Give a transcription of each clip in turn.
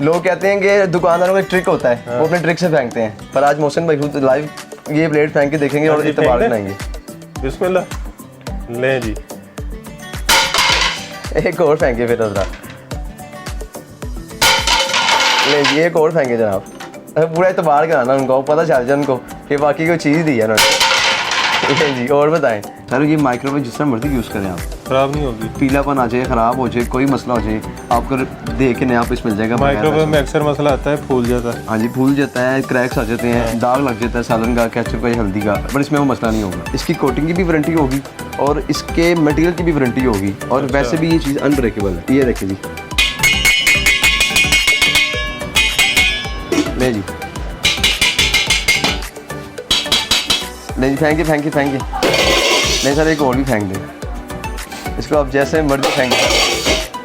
लोग कहते हैं कि दुकानदारों का एक ट्रिक होता है, वो अपने ट्रिक से फेंकते हैं, पर आज मोहसिन भाई खुद लाइव ये प्लेट फेंक के देखेंगे और इत्तेबार बनाएंगे। बिस्मिल्लाह, लें जी। एक और फेंके फिर जरा, ले जी एक और फेंके जनाब। पूरा इत्तेबार कराना उनको, पता चल जाए उनको कि बाकी कोई चीज़ दी है उन्होंने। जी और बताएं सर, ये माइक्रोवेव जिस तरह मर्जी यूज़ करें आप, ख़राब नहीं होगी, पीलापन आ जाए, ख़राब हो जाए, कोई मसला हो जाए, आपको देख के नया पीस मिल जाएगा। माइक्रोवेव में अक्सर मसला आता है, फूल जाता है। हाँ जी, फूल जाता है, क्रैक्स आ जाते हैं, दाग लग जाता है सालन का, केचप का या हल्दी का, पर इसमें वो मसला नहीं होगा। इसकी कोटिंग की भी वारंटी होगी और इसके मटेरियल की भी वारंटी होगी, और वैसे भी ये चीज़ अनब्रेकेबल है। ये देखिए जी, ले जी, ले जी, फेंके फेंके फेंके, नहीं सर एक और भी फेंक दें इसको, आप जैसे मर्जी फेंक दें।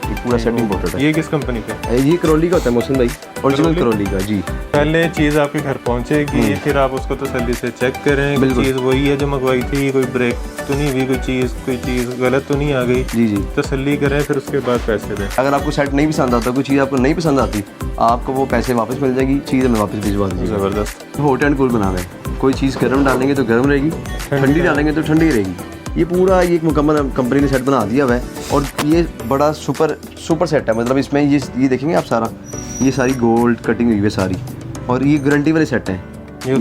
ये पूरा सेट इम्पोर्टेड है। ये किस कंपनी का? ये करौली का होता है मोहसिन भाई, ओरिजिनल करौली का जी। पहले चीज़ आपके घर पहुंचेगी, फिर आप उसको तसल्ली से चेक करें कि चीज़ वही है जो मंगवाई थी, कोई ब्रेक तो नहीं हुई, कोई चीज़ गलत तो नहीं आ गई। जी जी, तसल्ली करें, फिर उसके बाद पैसे दें। अगर आपको सेट नहीं पसंद आता, कोई चीज़ आपको नहीं पसंद आती, आपको वो पैसे वापस मिल जाएगी, चीज़ हमें वापस भिजवा दीजिए। ज़बरदस्त। हॉट एंड कूल बना दें, कोई चीज़ गर्म डालेंगे तो गर्म रहेगी, ठंडी डालेंगे तो ठंडी रहेगी। ये पूरा एक मुकम्मल कंपनी ने सेट बना दिया हुआ है, और ये बड़ा सुपर सेट है। मतलब इसमें ये देखेंगे आप सारा, ये सारी गोल्ड कटिंग हुई है सारी, और ये गारंटी वाले सेट हैं। ये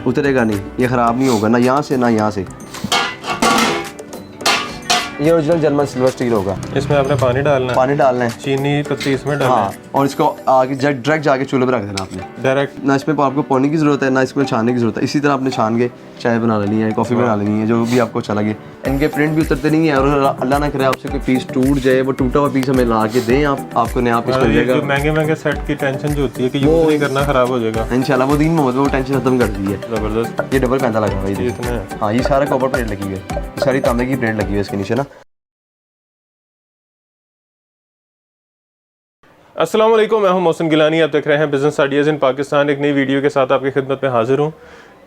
उतरेगा नहीं, ये ख़राब नहीं होगा, ना यहाँ से ना यहाँ से। ये ओरिजिनल जर्मन सिल्वर स्टील होगा। इसमें आपने पानी डालना है, चीनी पत्ती इसमें डालना है, और इसको आगे डायरेक्ट जाके चूल्हे पर रख देना आपने डायरेक्ट। ना इसमें आपको पानी की ज़रूरत है, ना इसमें छानने की ज़रूरत है। इसी तरह आपने छान के चाय बना लेनी है, कॉफ़ी बना लेनी है, जो भी आपको अच्छा लगे। इनके प्रिंट भी उतरते नहीं है, और अल्लाह ना करे आपसे कोई पीस टूट जाए, वो टूटा हुआ पीस हमें ला के दें, आपको नया पीस मिल जाएगा। महंगे सेट की टेंशन जो होती है कि यूज़ नहीं करना, ख़राब हो जाएगा, इंशाल्लाह वो दीन मोहम्मद वो टेंशन खत्म कर दी है। ज़बरदस्त। ये डबल पैंता लगा हुआ है, हाँ ये सारा कॉपर प्लेट लगी हुई है, सारी तांबे की प्लेट लगी हुई है इसके नीचे ना। अस्सलाम वालेकुम, मैं हूं मोहसिन गिलानी, आप देख रहे हैं बिज़नेस आइडियाज़ इन पाकिस्तान। एक नई वीडियो के साथ आपकी खिदमत में हाजिर हूं।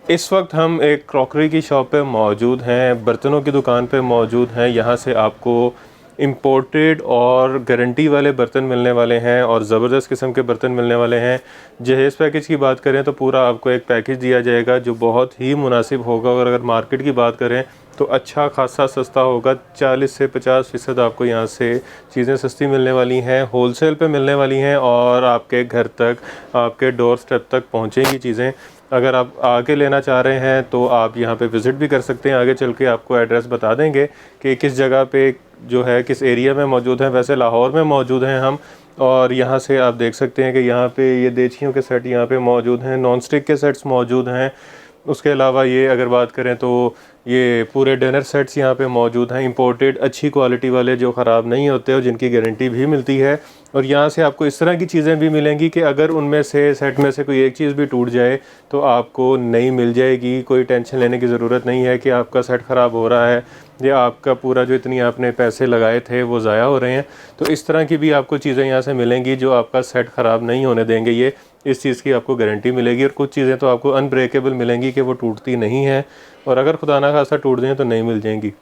इस वक्त हम एक क्रॉकरी की शॉप पे मौजूद हैं, बर्तनों की दुकान पे मौजूद हैं। यहां से आपको इम्पोर्टेड और गारंटी वाले बर्तन मिलने वाले हैं, और ज़बरदस्त किस्म के बर्तन मिलने वाले हैं। जहेज़ पैकेज की बात करें तो पूरा आपको एक पैकेज दिया जाएगा जो बहुत ही मुनासिब होगा, और अगर मार्केट की बात करें तो अच्छा खासा सस्ता होगा। 40 से 50% आपको यहाँ से चीज़ें सस्ती मिलने वाली हैं, होलसेल पे मिलने वाली हैं, और आपके घर तक, आपके डोर स्टेप तक पहुँचेंगी चीज़ें। अगर आप आके लेना चाह रहे हैं तो आप यहाँ पे विज़िट भी कर सकते हैं। आगे चल के आपको एड्रेस बता देंगे कि किस जगह पे जो है, किस एरिया में मौजूद है। वैसे लाहौर में मौजूद हैं हम, और यहाँ से आप देख सकते हैं कि यहाँ पे ये देचियों के सेट यहाँ पे मौजूद हैं, नॉन स्टिक के सेट्स मौजूद हैं। उसके अलावा ये अगर बात करें तो ये पूरे डिनर सेट्स यहाँ पे मौजूद हैं, इंपोर्टेड अच्छी क्वालिटी वाले, जो ख़राब नहीं होते और जिनकी गारंटी भी मिलती है। और यहाँ से आपको इस तरह की चीज़ें भी मिलेंगी कि अगर उनमें से सेट में से कोई एक चीज़ भी टूट जाए तो आपको नई मिल जाएगी। कोई टेंशन लेने की ज़रूरत नहीं है कि आपका सेट ख़राब हो रहा है या आपका पूरा जो इतनी आपने पैसे लगाए थे वो ज़ाया हो रहे हैं। तो इस तरह की भी आपको चीज़ें यहाँ से मिलेंगी जो आपका सेट ख़राब नहीं होने देंगे। ये इस चीज़ की आपको गारंटी मिलेगी। और कुछ चीज़ें तो आपको अनब्रेकेबल मिलेंगी कि वो टूटती नहीं हैं, और अगर खुदा ना खासा टूट जाए तो नहीं मिल जाएंगी।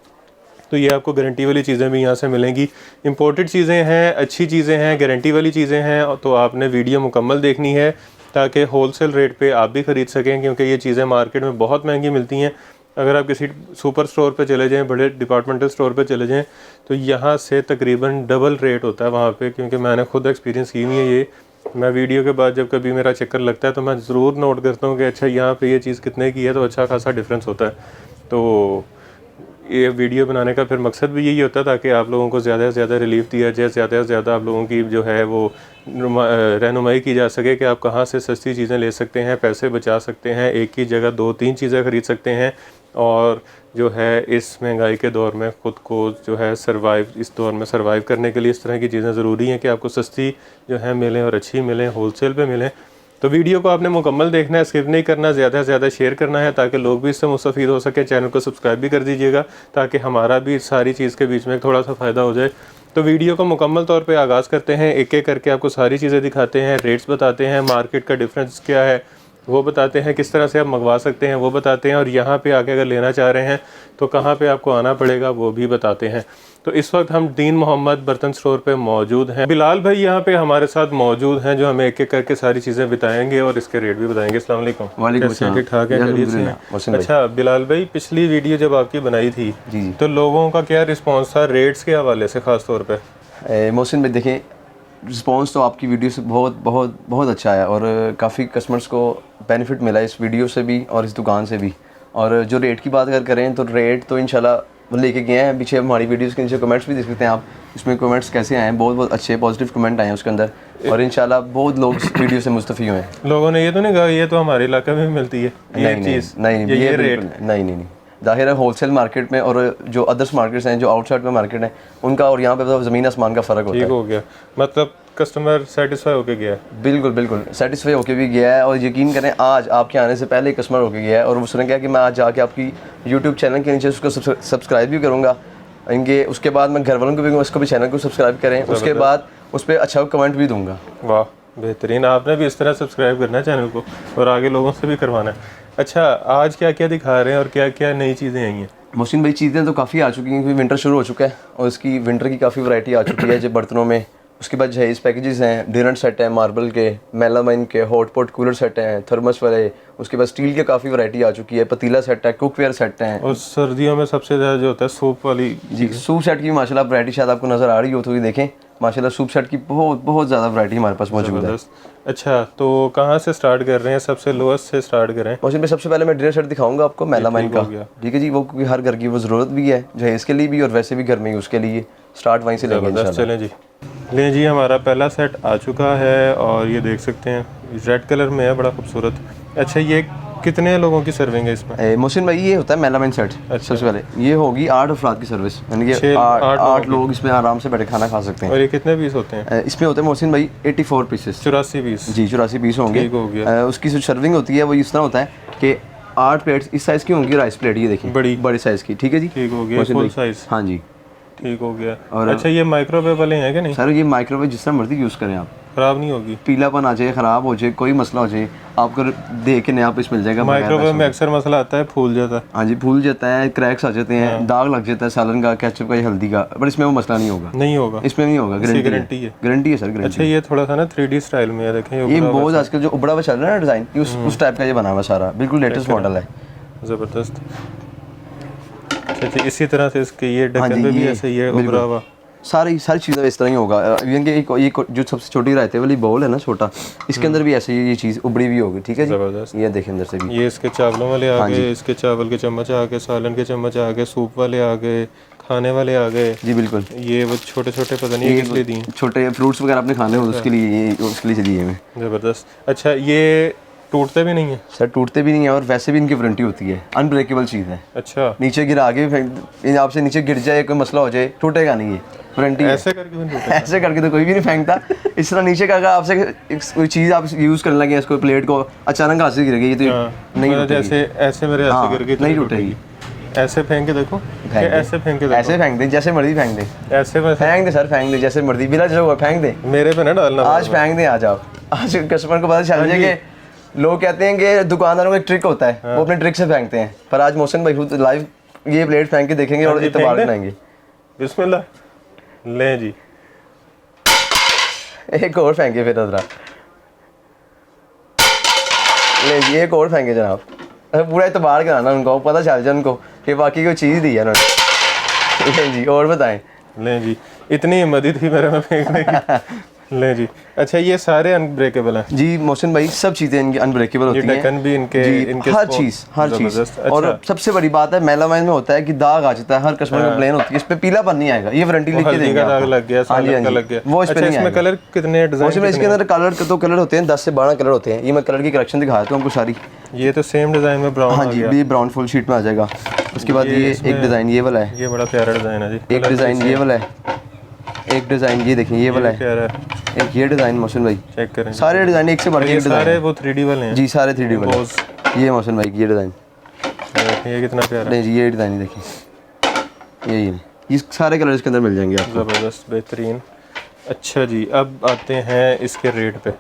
तो ये आपको गारंटी वाली चीज़ें भी यहाँ से मिलेंगी। इंपोर्टेड चीज़ें हैं, अच्छी चीज़ें हैं, गारंटी वाली चीज़ें हैं। तो आपने वीडियो मुकम्मल देखनी है ताकि होलसेल रेट पे आप भी ख़रीद सकें, क्योंकि ये चीज़ें मार्केट में बहुत महंगी मिलती हैं। अगर आप किसी सुपर स्टोर पे चले जाएँ, बड़े डिपार्टमेंटल स्टोर पे चले जाएँ, तो यहाँ से तकरीबन डबल रेट होता है वहाँ पे, क्योंकि मैंने खुद एक्सपीरियंस की हुई है ये। मैं वीडियो के बाद जब कभी मेरा चक्कर लगता है तो मैं ज़रूर नोट करता हूँ कि अच्छा यहाँ पे ये चीज़ कितने की है, तो अच्छा खासा डिफरेंस होता है। तो ये वीडियो बनाने का फिर मकसद भी यही होता है ताकि आप लोगों को ज़्यादा से ज़्यादा रिलीफ दिया जाए, ज़्यादा से ज़्यादा आप लोगों की जो है वो रहनुमाई की जा सके कि आप कहाँ से सस्ती चीज़ें ले सकते हैं, पैसे बचा सकते हैं, एक ही जगह 2-3 चीज़ें ख़रीद सकते हैं। और जो है इस महंगाई के दौर में ख़ुद को जो है इस दौर में सर्वाइव करने के लिए इस तरह की चीज़ें ज़रूरी हैं कि आपको सस्ती जो है मिलें और अच्छी मिलें, होलसेल पे मिलें। तो वीडियो को आपने मुकम्मल देखना है, स्किप नहीं करना, ज़्यादा से ज़्यादा शेयर करना है ताकि लोग भी इससे मुस्तफ़ीद हो सके। चैनल को सब्सक्राइब भी कर दीजिएगा ताकि हमारा भी सारी चीज़ के बीच में थोड़ा सा फ़ायदा हो जाए। तो वीडियो को मुकम्मल तौर पे आगाज़ करते हैं, एक एक करके आपको सारी चीज़ें दिखाते हैं, रेट्स बताते हैं, मार्केट का डिफरेंस क्या है, वो बताते हैं, किस तरह से आप मंगवा सकते हैं वो बताते हैं, और यहाँ पे आके अगर लेना चाह रहे हैं तो कहाँ पे आपको आना पड़ेगा वो भी बताते हैं। तो इस वक्त हम दीन मोहम्मद बर्तन स्टोर पे मौजूद हैं। बिलाल भाई यहाँ पे हमारे साथ मौजूद हैं जो हमें एक एक करके सारी चीज़ें बताएंगे और इसके रेट भी बताएंगे। अस्सलाम वालेकुम। वालेकुम कैसे अस्सलाम। ठीक ठाक है, खैरियत से हैं? मोहसिन भाई। अच्छा बिलाल भाई, पिछली वीडियो जब आपकी बनाई थी जी। तो लोगों का क्या रिस्पॉन्स था रेट्स के हवाले से ख़ास तौर पर? मोहसिन भाई देखें, रिस्पॉन्स तो आपकी वीडियो से बहुत बहुत बहुत अच्छा है और काफ़ी कस्टमर्स को बेनिफिट मिला इस वीडियो से भी और इस दुकान से भी। और जो रेट की बात अगर करें तो रेट तो इंशाल्लाह वो लेके गए हैं। पीछे हमारी वीडियोस के नीचे कमेंट्स भी देख सकते हैं आप, इसमें कमेंट्स कैसे आए हैं, बहुत बहुत अच्छे पॉजिटिव कमेंट आए हैं उसके अंदर, और इंशाल्लाह बहुत लोग इस वीडियो से मुस्तफ़ी हुए हैं। लोगों ने ये तो नहीं कहा ये तो हमारे इलाके में भी मिलती है ये चीज़? नहीं, ये रेट बिल्कुल नहीं। ज़ाहिर है होलसेल मार्केट में और जो अदर्स मार्केट्स हैं, जो आउटसाइड में मार्केट है, उनका और यहाँ पे तो ज़मीन आसमान का फ़र्क होता है। ठीक हो गया, मतलब कस्टमर सेटिस्फाई होके गया है? बिल्कुल सेटिस्फाई होके भी गया है। और यकीन करें आज आपके आने से पहले कस्टमर होके गया है और उसने कहा कि मैं आज जाके आपकी यूट्यूब चैनल के नीचे उसको सब्सक्राइब भी करूँगा इनके, उसके बाद मैं घर वालों को भी उसको भी चैनल को सब्सक्राइब करें, उसके बाद उस पर अच्छा कमेंट भी दूँगा। वाह बेहतरीन, आपने भी इस तरह सब्सक्राइब करना है चैनल को और आगे लोगों से भी करवाना है। अच्छा आज क्या क्या दिखा रहे हैं और क्या क्या नई चीज़ें आई हैं? मोहसिन भाई चीज़ें तो काफ़ी आ चुकी हैं क्योंकि विंटर शुरू हो चुका है और इसकी विंटर की काफ़ी वैरायटी आ चुकी है जो बर्तनों में। उसके बाद जहेज़ पैकेजेस हैं, डिनर सेट है मार्बल के, मेलामाइन के, हॉट पॉट कूलर सेट हैं, थर्मस वाले। उसके बाद स्टील के काफ़ी वैरायटी आ चुकी है, पतीला सेट है, कुकवेयर सेट हैं। और सर्दियों में सबसे ज़्यादा जो होता है सूप वाली जी, सूप सेट की माशाल्लाह वैरायटी शायद आपको नज़र आ रही हो तो ये देखें, माशाल्लाह सूप सेट की बहुत बहुत ज़्यादा वैरायटी हमारे पास मौजूद है। अच्छा तो कहाँ से स्टार्ट कर रहे हैं? सबसे लोएस्ट से स्टार्ट करें। मोहसिन भाई सबसे पहले मैं डिनर सेट दिखाऊंगा आपको मेलामाइन का, ठीक है जी। वो क्योंकि हर घर की वो ज़रूरत भी है, जहेज़ के लिए भी और वैसे भी घर में यूज़ के लिए। स्टार्ट वहीं से लेंगे इंशाल्लाह। चलें जी, लें जी, हमारा पहला सेट आ चुका है और ये देख सकते हैं रेड कलर में है, बड़ा खूबसूरत। अच्छा ये कितने लोगों की सर्विंग है इसमें? मोहसिन भाई ये होता है मेलामाइन सेट। सबसे पहले ये होगी 8 अफराद की सर्विस, यानी कि 8 लोग इसमें आराम से बैठे खाना खा सकते हैं। और ये कितने पीस होते हैं? इसमें होते हैं मोहसिन भाई 84 पीसेस। 84 पीस? जी 84 पीस होंगे। ठीक हो गया। उसकी जो सर्विंग होती है वो इस तरह होता है कि 8 प्लेट्स इस साइज़ की होंगी, राइस प्लेट ये देखिए बड़ी साइज़ की, ठीक है जी। ठीक हो गया, फुल साइज। हाँ जी ठीक हो गया। और अच्छा ये माइक्रोवेव वाले हैं कि नहीं? सर ये माइक्रोवेव जिस तरह मर्जी यूज़ करें आप, ख़राब नहीं होगी? पीलापन आ जाए, ख़राब हो जाए, कोई मसला हो जाए, आपको देख के नया पीस मिल जाएगा। माइक्रोवेव में अक्सर मसला आता है फूल जाता है। हाँ जी फूल जाता है, क्रैक्स आ जाते हैं, दाग लग जाता है सालन का, केचप का या हल्दी का, पर इसमें वो मसला नहीं होगा। नहीं होगा इसमें नहीं होगा, गारंटी है। गारंटी है सर, गारंटी। अच्छा ये थोड़ा सा ना 3D स्टाइल में है, देखें ये बहुत आजकल जो उबड़ा हुआ चल रहा है ना डिज़ाइन, उस टाइप का ये बना हुआ सारा, बिल्कुल लेटेस्ट मॉडल है, ज़बरदस्त। अच्छा इसी तरह से इसके ये ढक्कन पे भी ऐसे ही है उभरा हुआ, सारी चीज़ें इस तरह ही होगा। इवन कि एक जो सबसे छोटी रायते वाली बाउल है ना छोटा, इसके अंदर भी ऐसे ये चीज़ उबड़ी हुई होगी, ठीक है जी। ये देखें अंदर से भी, ये इसके चावलों वाले आ गए, इसके चावल के चम्मच आ गए, सालन के चम्मच आ गए, सूप वाले आ गए, खाने वाले आ गए। जी बिल्कुल। ये वो छोटे छोटे पता नहीं किस लिए दिए, छोटे फ्रूट्स वगैरह आपने खाने हो उसके लिए दिए हैं। ज़बरदस्त। अच्छा ये टूटते भी नहीं है? सर टूटते भी नहीं है और वैसे भी इनकी वारंटी होती है, अनब्रेकेबल चीज़ है। अच्छा नीचे गिरा के आपसे नीचे गिर जाए, कोई मसला हो जाए, टूटेगा नहीं, है वारंटी। ऐसे करके भी नहीं ऐसे करके तो कोई भी नहीं फेंकता। इस तरह नीचे का अगर आपसे कोई चीज़ आप यूज़ करने लगे, इसको प्लेट को अचानक हाथ से गिर गई तो नहीं, जैसे ऐसे मेरे हाथ से गिर गई नहीं टूटेगी। ऐसे फेंक के देखो, ऐसे फेंक के देखो, ऐसे फेंक दे, जैसे मर्जी फेंक दे, ऐसे में फेंक दे सर, फेंक दे जैसे मर्जी, बिना जो फेंक दे, मेरे पे ना डालना। आज फेंक दे, आ जाओ। आज कस्टमर को पता चल जाए कि लोग कहते हैं कि दुकानदारों का एक ट्रिक होता है, वो अपने ट्रिक से फेंकते हैं, पर आज मोहसिन भाई खुद लाइव ये प्लेट फेंक के देखेंगे और इत्तेबार बनाएंगे। बिस्मिल्लाह, लें जी एक और फेंके फिर जरा, ले जी एक और फेंके जनाब, पूरा इत्तेबार कराना उनको, पता चल जाए उनको कि बाकी कोई चीज़ दी है उन्होंने। ले जी और बताएं। लें जी, इतनी हिम्मत थी मेरे में फेंकने की। ले जी। अच्छा ये सारे अनब्रेकेबल हैं? जी मोहसिन भाई सब चीज़ें इनकी अनब्रेकेबल होती हैं, ढक्कन भी इनके हर चीज़। अच्छा। और सबसे बड़ी बात है मेलामाइन में होता है कि दाग आ जाता है, हर कस्टमर में प्लेन होती है, इस पे पीलापन नहीं आएगा, ये वारंटी लिख के देंगे दाग लग गया, सालन का लग गया, वो इस पे नहीं आएगा। कलर कितने डिजाइन? इसके अंदर कलर होते हैं 10 से 12 कलर होते हैं। ये मैं कलर की कलेक्शन दिखा देता हूँ आपको सारी। ये तो सेम डिजाइन में ब्राउन। हाँ जी, ये ब्राउन फुल शीट में आ जाएगा। उसके बाद ये एक डिज़ाइन ये वाला है, ये बड़ा प्यारा डिज़ाइन है जी। एक डिज़ाइन ये वाला है, एक डिज़ाइन ये देखें ये वाला है, एक ये डिज़ाइन मोहसिन भाई चेक करें, सारे डिज़ाइन एक से बढ़ के एक डिज़ाइन, सारे वो 3D वाले हैं जी, सारे 3D वाले। ये मोहसिन भाई ये डिज़ाइन, ये कितना प्यारा नहीं जी, ये डिज़ाइन देखिए, ये सारे कलर इसके अंदर मिल जाएंगे आपको। ज़बरदस्त, बेहतरीन। अच्छा जी अब आते हैं इसके रेट पे।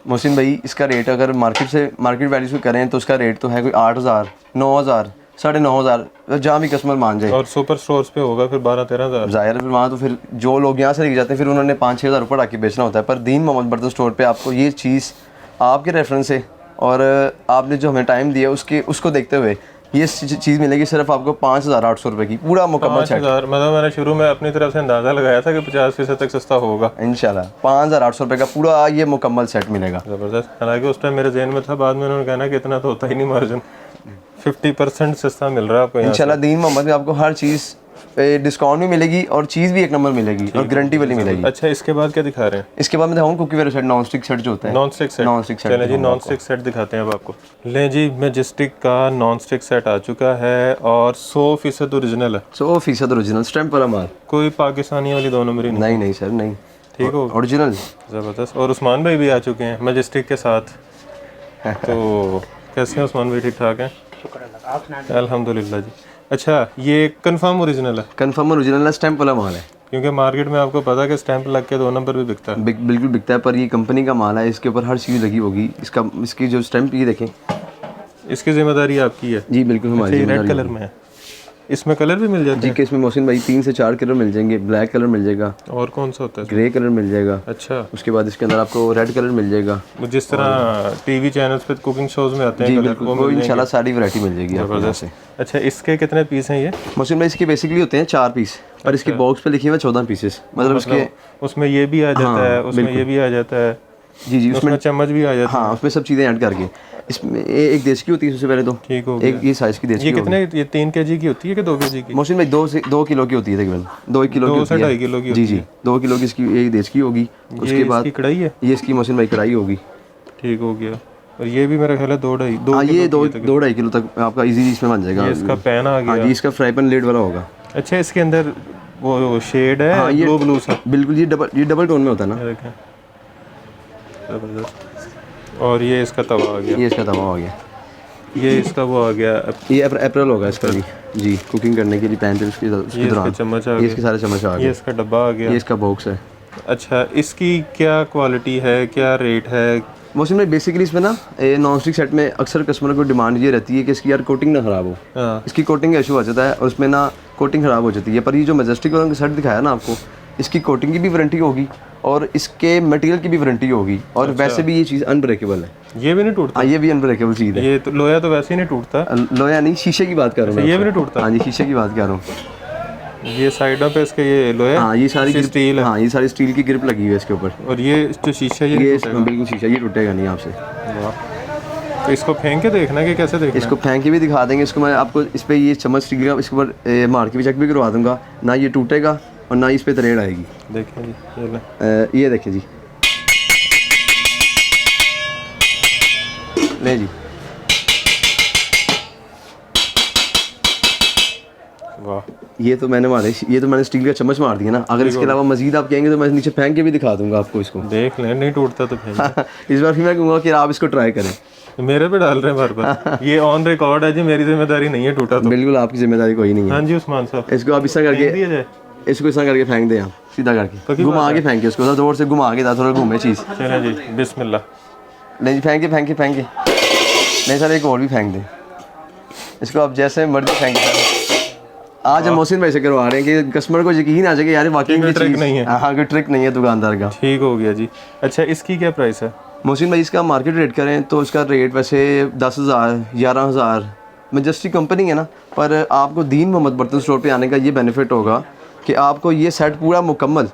मोहसिन भाई इसका रेट अगर मार्केट वैल्यू से करें तो उसका रेट तो है कोई 8,000, 9,000, 9,500 जहाँ भी कस्टमर मान जाए। और सुपर स्टोर्स पे होगा फिर 12-13 हज़ार। ज़ाहिर है फिर वहाँ तो फिर जो लोग यहाँ से लेके जाते हैं फिर उन्होंने 5-6 हज़ार ऊपर आके बेचना होता है। पर दीन मोहम्मद बर्तन स्टोर पे आपको ये चीज़ आपके रेफरेंस से और आपने जो हमें टाइम दिया उसको देखते हुए ये चीज़ मिलेगी सिर्फ आपको 5,800 रुपये की, पूरा मुकम्मल सेट। 5,000 मतलब मैंने शुरू में अपनी तरफ से अंदाज़ा लगाया था कि 50% तक सस्ता होगा इंशाल्लाह। 5,800 रुपये का पूरा ये मुकम्मल सेट मिलेगा। ज़बरदस्त। हालांकि उस टाइम मेरे जहन में था, बाद में उन्होंने कहना कि इतना तो होता ही नहीं मार्जिन। 50% सस्ता मिल रहा है आपको यहाँ इंशाल्लाह दीन मोहम्मद में आपको हर चीज़ डिस्काउंट भी मिलेगी और चीज़ भी एक नंबर मिलेगी और गारंटी वाली मिलेगी। अच्छा, इसके बाद क्या दिखा रहे हैं? इसके बाद मैं दिखाऊँ कुकीवेयर सेट, नॉन स्टिक सेट जो होता है। Non stick set. चलें जी, नॉन स्टिक सेट दिखाते हैं अब आपको। लें जी, मैजेस्टिक का नॉन स्टिक सेट आ चुका है और 100% ओरिजिनल है। 100% ओरिजिनल स्टैम्प वाला माल, कोई पाकिस्तानी वाली 2 नंबरी नहीं। नहीं सर नहीं, ठीक हो, ओरिजिनल। ज़बरदस्त। और उस्मान भाई भी आ चुके हैं मैजेस्टिक के साथ। तो कैसे हैं उस्मान भाई? ठीक ठाक हैं, अल्हम्दुलिल्लाह जी। अच्छा, ये कंफर्म ओरिजिनल है? कंफर्म ओरिजिनल है, स्टैम्प वाला माल है। क्योंकि मार्केट में आपको पता है कि स्टैंप लग के 2 नंबर भी बिकता है। बिल्कुल बिकता है, पर ये कंपनी का माल है, इसके ऊपर हर चीज़ लगी होगी। इसकी जो स्टैम्प ये देखें, इसकी जिम्मेदारी आपकी है जी बिल्कुल हमारी। रेड कलर में है, इसमें कलर भी मिल जाते जी कि इसमें मोहसिन भाई 3 से 4 कलर मिल जाएंगे। ब्लैक कलर मिल जाएगा, और कौन सा होता है? ग्रे कलर मिल जाएगा। अच्छा, उसके बाद इसके अंदर आपको रेड कलर मिल जाएगा। जिस तरह टीवी चैनल्स पे कुकिंग शोज में आते हैं जी कलर, बिल्कुल, वो इंशाल्लाह सारी वैरायटी मिल जाएगी आपको यहाँ से। अच्छा, इसके कितने पीस हैं ये? मोहसिन भाई इसके बेसिकली होते हैं 4 पीस, पर इसके बॉक्स पे लिखे हुए 14 पीसेस। मतलब इसके उसमें ये भी आ जाता है, उसमें ये भी आ जाता है। जी उसमें चम्मच भी आ जाता है। हाँ, उसमें सब चीज़ें ऐड करके। इसमें एक देश की होती है सबसे पहले तो, ठीक हो एक ये साइज़ की देश की। ये कितने, ये 3 kg की होती है कि 2 kg की? मोहसिन भाई 2 किलो की होती है तकरीबन, 2 किलो की 2 होती से है। 2.5 किलो की होती जी 2 किलो की इसकी एक देश की होगी। उसके बाद इसकी कढ़ाई है, ये इसकी मोहसिन भाई कढ़ाई होगी। ठीक हो गया। और ये भी मेरा ख्याल है 2.5 हाँ, ये 2-2.5 किलो तक आपका इजीली इसमें बन जाएगा। ये इसका पैन आ गया। हाँ जी, इसका फ्राई पैन लिड वाला होगा। अच्छा, इसके अंदर वो शेड है, हाँ, ये ब्लू सा, बिल्कुल ये डबल टोन में होता है ना। ये देखें, जबरदस्त। और ये इसका तवा आ गया, ये इसका तवा हो गया। ये इसका वो आ गया, ये अप्रैल होगा इसका भी जी, कुकिंग करने के लिए पैन पे उसके दौरान। चम्मच आ ये गया, इसके सारे चम्मच आ ये गए। इसका डब्बा आ गया। ये इसका बॉक्स है। अच्छा, इसकी क्या क्वालिटी है, क्या रेट है? मोहसिन भाई बेसिकली इसमें ना नॉन स्टिक सेट में अक्सर कस्टमर को डिमांड ये रहती है कि इसकी यार कोटिंग ना ख़राब हो। हाँ, इसकी कोटिंग का इशू आ जाता है और उसमें ना कोटिंग ख़राब हो जाती है। पर ये जो मैजेस्टिक वाला सेट दिखाया ना आपको, इसकी कोटिंग की भी वारंटी होगी और इसके मटेरियल की भी वारंटी होगी। और वैसे भी ये चीज़ अनब्रेकेबल है। ये भी नहीं टूटता? हाँ, ये भी अनब्रेकेबल चीज़ है। ये तो लोया तो वैसे ही नहीं टूटता। लोया नहीं, शीशे की बात कर रहा हूँ मैं। ये भी नहीं टूटता? हाँ जी, शीशे की बात कर रहा हूँ। ये साइडों पे इसके ये लोया, हाँ, ये सारी स्टील है। हाँ, ये सारी स्टील की ग्रिप लगी हुई है इसके ऊपर। और ये जो शीशा है, ये बिल्कुल शीशा, ये टूटेगा नहीं आपसे। वाह। तो इसको फेंक के देखना कि कैसे देखना? इसको फेंक के भी दिखा देंगे। इसको मैं आपको इस पे ये चम्मच स्टील का इसके ऊपर मार के भी चेक भी करवा दूंगा। ना ये टूटेगा और ना इस पे तरेड़ आएगी। देखिए जी, ये देखिए जी, ले जी। वाह। ये तो मैंने स्टील का चम्मच मार दिया ना। अगर इसके अलावा मजीद आप कहेंगे तो मैं नीचे फेंक के भी दिखा दूंगा आपको इसको। देख लें, नहीं टूटता तो फेंक। इस बार फिर मैं कहूँगा कि आप इसको ट्राई करें। मेरे पे डाल रहे हैं बार-बार। ये ऑन रिकॉर्ड है जी, मेरी जिम्मेदारी नहीं है टूटा तो। बिल्कुल आपकी जिम्मेदारी कोई नहीं है। हाँ जी उस्मान साहब, इसको आप इस तरह फेंक दिया करके जाए। इसको इस तरह करके फेंक दें आप, सीधा करके घुमा के फेंके इसको, जोर से घुमा के थोड़ा घूमे चीज़। चलें जी, बिस्मिल्लाह। नहीं जी, फेंके। नहीं सर, एक और भी फेंक दें इसको, आप जैसे मर्जी फेंके। आज हम मोहसिन भाई से करवा रहे हैं कि कस्टमर को यकीन आ जाए कि यार वाकई में ट्रिक नहीं है। हाँ, कोई ट्रिक नहीं है दुकानदार का। ठीक हो गया जी। अच्छा, इसकी क्या प्राइस है? मोहसिन भाई इसका मार्केट रेट करें तो इसका रेट वैसे 10,000 11,000 मैजेस्टिक कंपनी है ना। पर आपको दीन मोहम्मद बर्तन स्टोर पे आने का ये बेनिफिट होगा कि आपको ये सेट पूरा मुकम्मल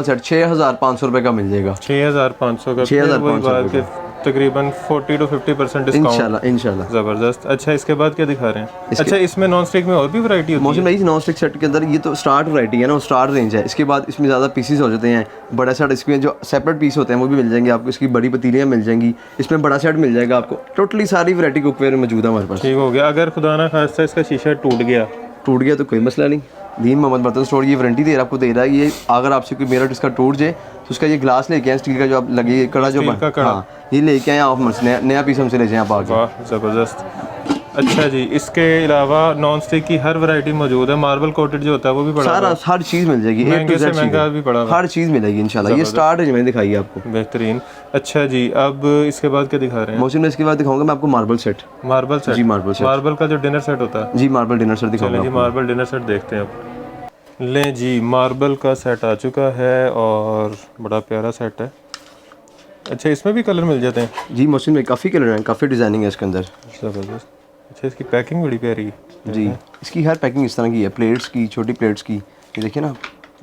सेट 6,500 रुपये का मिल जाएगा। 6,500 का? 6,500 के तकरीबन 40 to 50% डिस्काउंट। इंशाल्लाह। ज़बरदस्त। अच्छा, इसके बाद क्या दिखा रहे हैं? अच्छा, इसमें नॉन स्टिक में और भी वैरायटी होती मोहसिन भाई नॉन स्टिक सेट के अंदर ये तो स्टार्ट वैरायटी है ना, स्टार्ट रेंज है। इसके बाद इसमें ज़्यादा पीसीस हो जाते हैं। बड़ा सेट इसमें जो सेपरेट पीस होते हैं वो भी मिल जाएंगे आपको। इसकी बड़ी पतीलियाँ मिल जाएंगी, इसमें बड़ा सेट मिल जाएगा आपको। टोटली सारी वैरायटी कुकवेयर में मौजूद है हमारे पास। ठीक हो गया। अगर खुदा ना खास्ता इसका शीशा टूट गया तो कोई मसला नहीं। दीन मोहम्मद बर्तन स्टोर ये वारंटी दे रहा आपको दे रहा है। ये अगर आपसे कोई मेरा इसका टूट जाए तो उसका ये ग्लास लेके आए, स्टील का जो आप लगे कड़ा जो स्टील का कड़ा। हाँ, ये लेके आए आप हमसे नया पीस हमसे ले जाएं आप आगे। वाह, ज़बरदस्त। अच्छा जी, इसके अलावा नॉन स्टिक की हर वैरायटी मौजूद है। मार्बल कोटेड जो होता है वो भी पड़ा सारा हुआ है। हर चीज़ मिल जाएगी, A to महंगे Z से चीज़ महंगा है। भी पड़ा हुआ है। हर चीज़ मिलेगी इंशाल्लाह। ये स्टार्ट है मैंने दिखाई है आपको। बेहतरीन। अच्छा जी, अब इसके बाद क्या दिखा रहे हैं? मोहसिन में इसके बाद दिखाऊंगा मैं आपको मार्बल सेट। Marble set. जी, मार्बल सेट। मार्बल का जो डिनर सेट होता है। जी मार्बल डिनर सेट दिखाऊंगा चलें जी, आपको। मार्बल डिनर सेट देखते हैं अब। लें जी, मार्बल का सेट आ चुका है और बड़ा प्यारा सेट है। अच्छा, इसमें भी कलर मिल जाते हैं? जी मोहसिन में काफ़ी कलर हैं, काफ़ी डिज़ाइनिंग है इसके अंदर। ज़बरदस्त। अच्छा, इसकी पैकिंग बड़ी प्यारी है। जी, इसकी हर पैकिंग इस तरह की है, प्लेट्स की, छोटी प्लेट्स की, ये देखिए ना,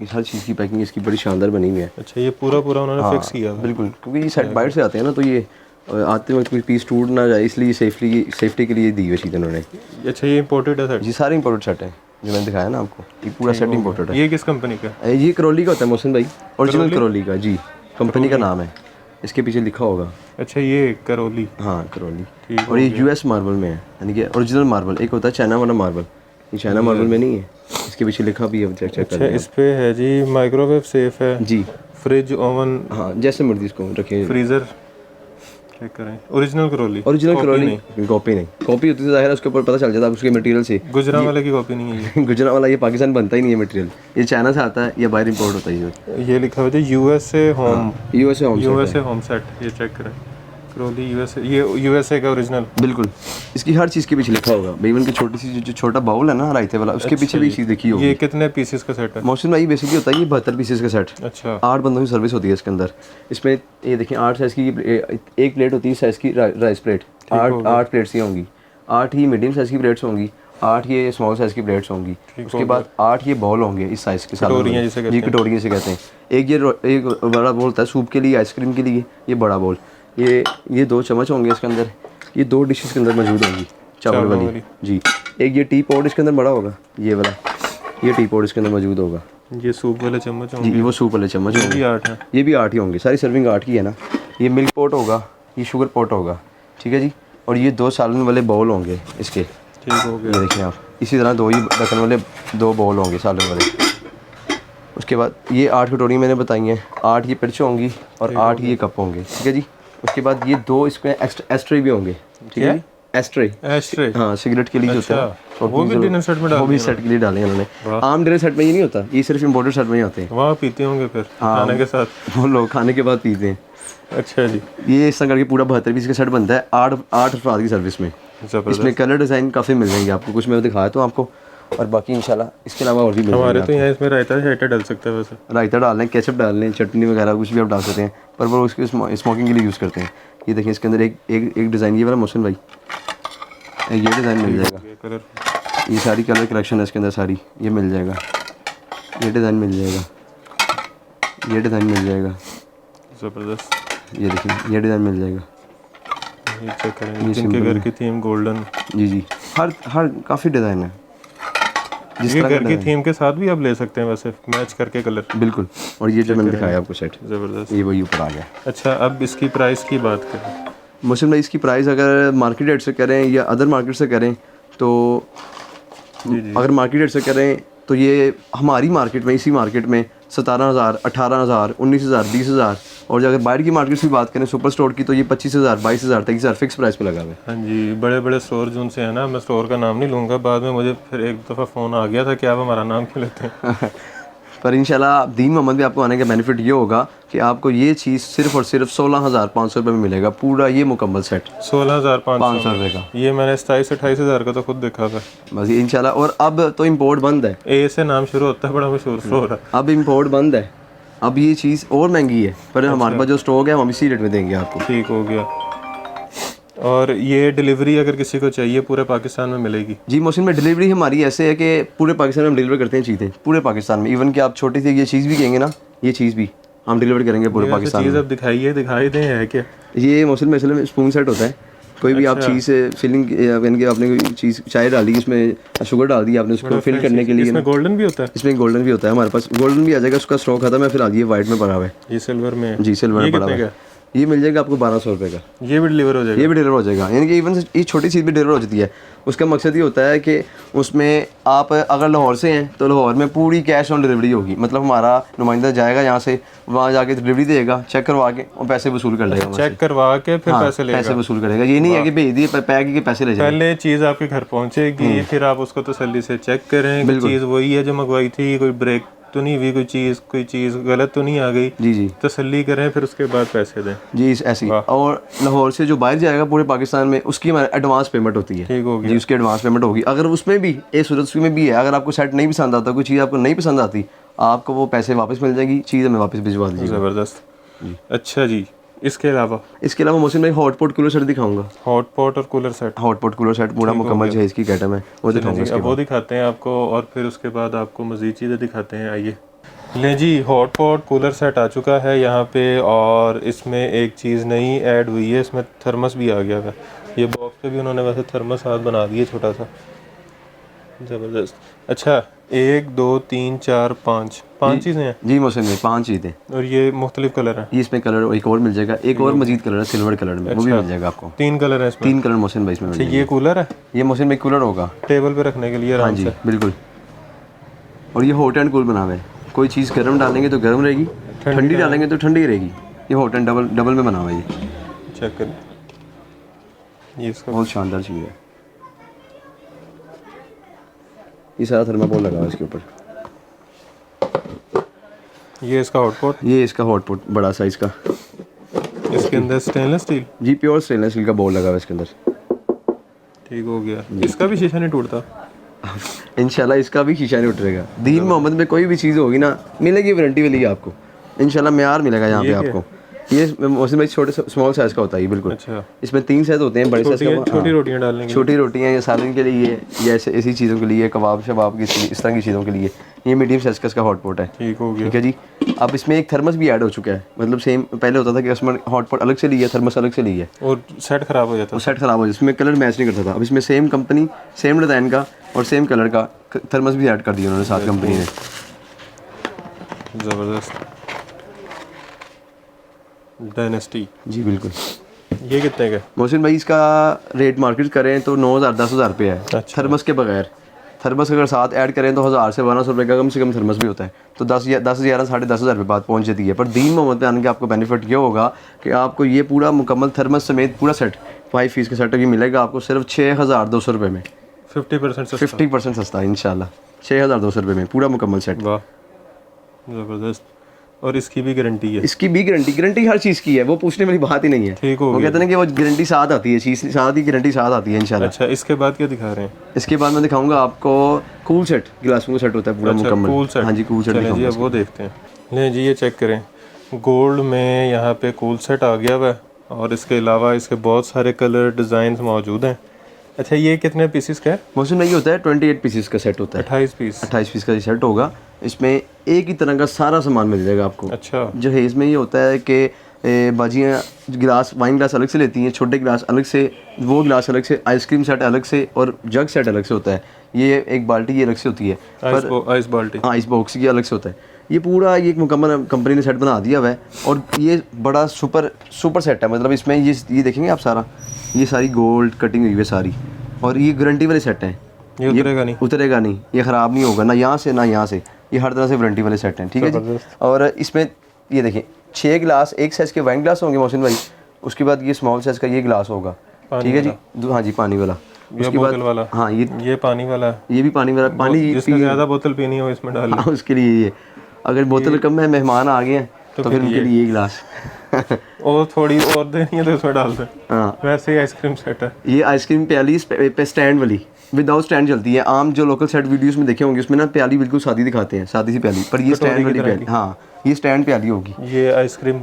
ये हर चीज़ की पैकिंग इसकी बड़ी शानदार बनी हुई है। अच्छा, ये पूरा उन्होंने फिक्स किया हुआ है। बिल्कुल, क्योंकि ये सेट बाहर से आते हैं ना, तो ये आते वक्त कोई पीस टूट ना जाए, इसलिए सेफ्टी के लिए दी हुई चीज़ उन्होंने। अच्छा, ये इंपोर्टेड है सेट? जी सारे इंपोर्टेड सेट हैं जो मैंने दिखाया ना आपको, ये पूरा सेट इंपोर्टेड है। ये किस कंपनी का? ये करौली का होता है मोहसिन भाई, ओरिजिनल करौली का। जी, कंपनी का नाम है, इसके पीछे लिखा होगा। अच्छा, ये करौली। हाँ करौली। ठीक और ये US मार्बल में है, यानी कि ओरिजिनल मार्बल। एक होता है चाइना वाला मार्बल, ये चाइना मार्बल में नहीं है, इसके पीछे लिखा भी है, चेक कर अच्छा, इस पे है जी माइक्रोवेव सेफ है जी। फ्रिज, ओवन, हाँ जैसे मर्जी इसको रखिए। फ्रीजर। चेक करें, original Karauli. Original copy Karauli नहीं। कॉपी नहीं, कॉपी होती तो जाहिर है उसके ऊपर पता चल जाता है उसके मटेरियल से। गुजरा वाले की कॉपी नहीं है गुजरात वाला ये पाकिस्तान बनता ही नहीं है मटेरियल, ये चाइना से आता है या बाहर इंपोर्ट होता है। ये लिखा हुआ है USA home. USA home set है। USA home set. ये चेक करें, करौली USA, ये USA का ओरिजिनल। बिल्कुल, इसकी हर चीज़ के पीछे लिखा होगा। इवन की छोटी सी जो छोटा बाउल है ना रायते वाला, उसके पीछे भी चीज़ लिखी होगी। ये कितने पीसेस का सेट है? मौसम भाई बेसिकली होता है ये 72 पीसेस का सेट। अच्छा, 8 बंदों की सर्विस होती है इसके अंदर। इसमें ये देखिए 8 साइज़ की एक प्लेट होती है साइज़ की राइस प्लेट। 8 प्लेट्स ही होंगी, 8 ही मीडियम साइज़ की प्लेट्स होंगी, 8 ये स्मॉल साइज़ की प्लेट्स होंगी। उसके बाद 8 ये बॉल होंगे इस साइज़ के साथ। कटोरियाँ जिसे कहते हैं। कटोरियाँ से कहते हैं। एक बड़ा बोल होता है सूप के लिए, आइसक्रीम के लिए, ये बड़ा बोल। ये 2 चम्मच होंगे इसके अंदर। ये 2 डिशेस के अंदर मौजूद होंगी चावल वाली। जी, एक ये टी पॉट इसके अंदर बड़ा होगा, ये वाला, ये टी पॉट इसके अंदर मौजूद होगा। ये सूप वाले चम्मच होंगे। जी, वो सूप वाले चम्मच ये होंगे। भी 8 है। ये भी 8 ही होंगे, सारी सर्विंग 8 की है ना। ये मिल्क पॉट होगा, ये शुगर पॉट होगा, ठीक है जी। और ये 2 सालन वाले बाउल होंगे इसके। ठीक हो गया। ये देखें आप, इसी तरह 2 ही ढक्कन वाले 2 बाउल होंगे सालन वाले। उसके बाद ये 8 कटोरी मैंने बताई हैं, 8 ये पिरच होंगी और 8 ये कप होंगे, ठीक है जी। उसके बाद ये 2 इसमें एस्ट्रे भी होंगे, ठीक है जी। एस्ट्रे, हाँ सिगरेट के लिए जो होता है, वो भी डिनर सेट में डाल वो भी सेट के लिए डाले हैं उन्होंने। आम डिनर सेट में ये नहीं होता, ये सिर्फ इम्पोर्टेड सेट में ही आते हैं। वहाँ पीते होंगे फिर खाने के साथ। वो लोग खाने के बाद पीते हैं। अच्छा जी, ये इस तरह करके पूरा 72 पीस का सेट बनता है 8 अफराद की सर्विस में। जबरदस्त। इसमें कलर डिज़ाइन काफ़ी मिल जाएंगे आपको, कुछ मैं दिखाया तो आपको, और बाकी इंशाल्लाह इसके अलावा और भी मिल हमारे जाएंगे। तो यहाँ इसमें रायता शायता डल सकता है वैसे। रायता डाल लें, केचप डाल लें, चटनी वगैरह कुछ भी आप डाल सकते हैं, पर वो उसके स्मोकिंग के लिए यूज़ करते हैं। ये देखिए इसके अंदर एक डिज़ाइन ये वाला मोहसिन भाई, ये डिज़ाइन मिल जाएगा। कलर, ये सारी कलर कलेक्शन है इसके अंदर सारी, ये मिल जाएगा। ये डिज़ाइन मिल जाएगा, ये डिज़ाइन मिल जाएगा। ज़बरदस्त। ये देखिए ये डिज़ाइन मिल जाएगा। ये चेक करें, जिनके घर की थीम गोल्डन। जी जी, हर काफ़ी डिज़ाइन है। ये घर की थीम के साथ भी आप ले सकते हैं वैसे, मैच करके कलर। बिल्कुल। और ये जो मैंने दिखाया आपको सेट, ज़बरदस्त। ये वही ऊपर आ गया। अच्छा, अब इसकी प्राइस की बात करें। मुस्लिम भाई इसकी प्राइस अगर मार्केट रेट से करें या अदर मार्केट से करें तो अगर मार्केट रेट से करें तो ये हमारी मार्केट में, इसी मार्केट में 17,000, 18,000, 19,000, 20,000, और अगर बाहर की मार्केट से बात करें सुपर स्टोर की तो ये 25,000, 22,000, 23,000 फिक्स प्राइस पे लगा हुआ है। हाँ जी, बड़े बड़े स्टोर जो उनसे है ना, मैं स्टोर का नाम नहीं लूँगा, बाद में मुझे फिर एक दफ़ा फ़ोन आ गया था कि आप हमारा नाम क्यों लेते हैं। पर इंशाल्लाह दीन मोहम्मद भी आपको आने का बेनिफिट ये होगा कि आपको ये चीज़ सिर्फ और सिर्फ 16,500 रुपये में मिलेगा, पूरा ये मुकम्मल सेट 16,500 रुपये का। ये मैंने 27-28,000 का तो खुद देखा था बस ये इंशाल्लाह। और अब तो इम्पोर्ट बंद है, ए से नाम शुरू होता है, बड़ा मशहूर स्टोर है। अब इम्पोर्ट बंद है, अब ये चीज़ और महंगी है, पर हमारे पास जो स्टॉक है हम इसी रेट में देंगे आपको। ठीक हो गया। और ये डिलीवरी अगर किसी को चाहिए पूरे पाकिस्तान में मिलेगी? जी मोहसिन में डिलीवरी हमारी ऐसे है कि पूरे पाकिस्तान में हम डिलीवर करते हैं चीज़ें, पूरे पाकिस्तान में। इवन कि आप छोटी सी ये चीज़ भी कहेंगे ना, ये चीज़ भी हम डिलीवर करेंगे पूरे पाकिस्तान में। चीज़ अब दिखाई दें है क्या? ये मोहसिन में असल में स्पून सेट होता है। कोई भी आप चीज़ से फिलिंग यानी कि आपने कोई चीज़ चाय डाली, इसमें शुगर डाल दी आपने, उसको फिल करने के लिए इसमें गोल्डन भी होता है? इसमें गोल्डन भी होता है, हमारे पास गोल्डन भी आ जाएगा, उसका स्टॉक खत्म है फिलहाल, ये वाइट में पड़ा हुआ है। ये सिल्वर में? जी सिल्वर में पड़ा हुआ है। ये मिल जाएगा आपको 1200 रुपये का। ये भी डिलीवर हो जाएगा? ये भी डिलीवर हो जाएगा, यानी कि इवन ये छोटी चीज़ भी डिलीवर हो जाती है। उसका मकसद ये होता है कि उसमें आप अगर लाहौर से हैं तो लाहौर में पूरी कैश ऑन डिलीवरी होगी, मतलब हमारा नुमाइंदा जाएगा यहाँ से, वहाँ जाके डिलीवरी देगा, चेक करवा के और पैसे वसूल कर लेगा। चेक करवा के फिर पैसे लेगा? पैसे वसूल करेगा, ये नहीं है कि भेज दिए पैक के पैसे ले जाएगा। पहले चीज़ आपके घर पहुँचेगी, फिर आप उसको तसल्ली से चेक करें कि चीज़ वही है जो मंगवाई थी, कोई ब्रेक तो नहीं हुई, कोई चीज़ गलत तो नहीं आ गई। जी तसल्ली करें, फिर उसके बाद पैसे दें। जी ऐसी। और लाहौर से जो बाहर जाएगा पूरे पाकिस्तान में, उसकी हमारे एडवांस पेमेंट होती है। ठीक होगी जी, उसकी एडवांस पेमेंट होगी। अगर उसमें भी एक सूरत में भी है, अगर आपको सेट नहीं पसंद आता, कोई चीज़ आपको नहीं पसंद आती, आपको वो पैसे वापस मिल जाएगी, चीज़ हमें वापस भिजवा दीजिए। ज़बरदस्त। अच्छा जी, इसके अलावा मोहसिन भाई हॉटपॉट कूलर सेट दिखाऊंगा। हॉटपॉट और cooler set? Hotpot cooler set पूरा मुकम्मल जो है इसकी आइटम है वो दिखाऊंगा। वो दिखाते हैं आपको, और फिर उसके बाद आपको मज़ीद चीज़ें दिखाते हैं। आइए ले जी, हॉटपॉट कूलर सेट आ चुका है यहाँ पे, और इसमें एक चीज़ नई ऐड हुई है, इसमें थर्मस भी आ गया है। ये बॉक्स पे भी उन्होंने वैसे थर्मस हाथ बना दिए छोटा सा, ज़बरदस्त। अच्छा, 1 2 3 4 5 चीज़ें हैं जी मोहसिन भाई, 5 चीज़ें, और ये मुख्तलिफ कलर हैं। ये इसमें कलर एक और मिल जाएगा, एक और मजीद कलर है सिल्वर कलर में, वो भी मिल जाएगा आपको। 3 कलर है इसमें? 3 कलर मोहसिन भाई इसमें। ये कूलर है? ये मोहसिन भाई कूलर होगा टेबल पे रखने के लिए आराम से। बिल्कुल। और ये हॉट एंड कूल बना हुआ है, कोई चीज़ गर्म डालेंगे तो गर्म रहेगी, ठंडी डालेंगे तो ठंडी रहेगी। ये हॉट एंड डबल में बना हुआ है। ये चेक करें, ये इसका बहुत शानदार चीज़ है। ये सारा थर्माकोल लगा हुआ है इसके ऊपर। ये इसका हॉटपॉट? ये इसका हॉटपॉट बड़ा साइज का। इसके अंदर स्टेनलेस स्टील? जी, प्योर स्टेनलेस स्टील का बोर्ड लगा हुआ है इसके अंदर। ठीक हो गया। इसका भी शीशा नहीं टूटता? इंशाल्लाह इसका भी शीशा नहीं उतरेगा। दीन मोहम्मद में कोई भी चीज़ होगी ना, मिलेगी वारंटी वाली आपको इंशाल्लाह, म्यार मिलेगा यहाँ पे आपको। ये मोहसिन भाई छोटे स्मॉल साइज का होता है बिल्कुल। अच्छा। इसमें 3 साइज होते हैं, बड़े साइज का छोटी रोटियां डालने के लिए, छोटी रोटियां या सालन के लिए, या ऐसी चीज़ों के लिए, कबाब शबाब की इस तरह की चीज़ों के लिए ये मीडियम साइज का इसका हॉटपॉट है। ठीक हो गया। ठीक है जी। अब इसमें एक थर्मस भी ऐड हो चुका है, मतलब सेम पहले होता था कि कस्टमर हॉटपॉट अलग से लिया, थर्मस अलग से लिया और सेट खराब हो जाता है। सेट खराब हो जाता, इसमें कलर मैच नहीं करता था। अब इसमें सेम कंपनी, सेम डिज़ाइन का और सेम कलर का थर्मस भी ऐड कर दिया उन्होंने साथ कंपनी ने। ज़बरदस्त। डायनेस्टी? जी बिल्कुल। ये कितने का? मोहसिन भाई इसका रेट मार्केट करें तो 9,000 10,000 रुपये है। अच्छा। थर्मस के बगैर, थर्मस अगर साथ ऐड करें तो 1000 से 1200 रुपये का कम से कम थर्मस भी होता है, तो 10,000 साढ़े 10,000 रुपये बात पहुँच जाती है। पर दीन मोहम्मद पे आने के आपको बेनिफिट ये होगा कि आपको ये पूरा मुकम्मल थर्मस समेत पूरा सेट 5 पीस का सेट ये मिलेगा आपको सिर्फ 6,200 रुपये में। 50% सस्ता है इंशाल्लाह। 6,200 रुपये में पूरा मुकम्मल सेट। वाह, ज़बरदस्त। और इसकी भी गारंटी है? इसकी भी गारंटी हर चीज़ की है, वो पूछने वाली बात ही नहीं है। ठीक हो वो कहते हैं कि वो गारंटी साथ आती है, चीज़ साथ ही गारंटी साथ आती है इंशाल्लाह। अच्छा, इसके बाद क्या दिखा रहे हैं? इसके बाद मैं दिखाऊंगा आपको कूल सेट, गिलासों का सेट होता है पूरा मुकम्मल। Cool set? हाँ जी, कूल सेट जी, अब वो देखते हैं। ले जी, ये चेक करें, गोल्ड में यहाँ पे कूल सेट आ गया हुआ है, और इसके अलावा इसके बहुत सारे कलर डिज़ाइन मौजूद हैं। अच्छा, ये कितने पीसेस का है? मोहसिन भाई होता है 28 पीसेस का सेट होता है। 28 पीस का सेट होगा। इसमें एक ही तरह का सारा सामान मिल जाएगा आपको। अच्छा। जो है इसमें ये होता है कि बाजियाँ गिलास, वाइन ग्लास अलग से लेती हैं, छोटे गिलास अलग से, वो गिलास अलग से, आइसक्रीम सेट अलग से और जग सेट अलग से होता है। ये एक बाल्टी ये अलग से होती है, आइस बाल्टी, आइस बॉक्स ये अलग से होता है। ये पूरा ये एक मुकम्मल कंपनी ने सेट बना दिया हुआ है, और ये बड़ा सुपर सेट है। मतलब इसमें ये देखेंगे आप सारा, ये सारी गोल्ड कटिंग हुई है सारी, और ये गारंटी वाले सेट हैं। ये उतरेगा नहीं, ये ख़राब नहीं होगा ना यहाँ से ना यहाँ से, ये हर तरह से वारंटी वाले सेट हैं। ठीक है जी। और इसमें ये देखिए 6 गिलास एक साइज़ के वाइन ग्लास होंगे मोहसिन भाई, उसके बाद ये स्मॉल साइज़ का ये गिलास होगा। ठीक है जी। हाँ जी, पानी वाला। उसके बाद वाला, हाँ ये पानी वाला, ये भी पानी वाला। पानी जिसने ज़्यादा बोतल पीनी हो इसमें डाल, उसके लिए ये। अगर बोतल कम है, मेहमान आ गए हैं तो फिर उनके लिए ये गिलास और थोड़ी और देनी है तो इसमें डाल दें। हाँ, वैसे ही आइसक्रीम सेट है। ये आइसक्रीम प्याली पे स्टैंड वाली, विदाउट स्टैंड चलती है। आम जो लोकल सेट वीडियोस में देखे होंगे उसमें ना प्याली बिल्कुल सादी दिखाते हैं, सादी सी प्याली, पर ये स्टैंड वाली प्याली। हाँ, ये स्टैंड प्याली होगी। ये आइसक्रीम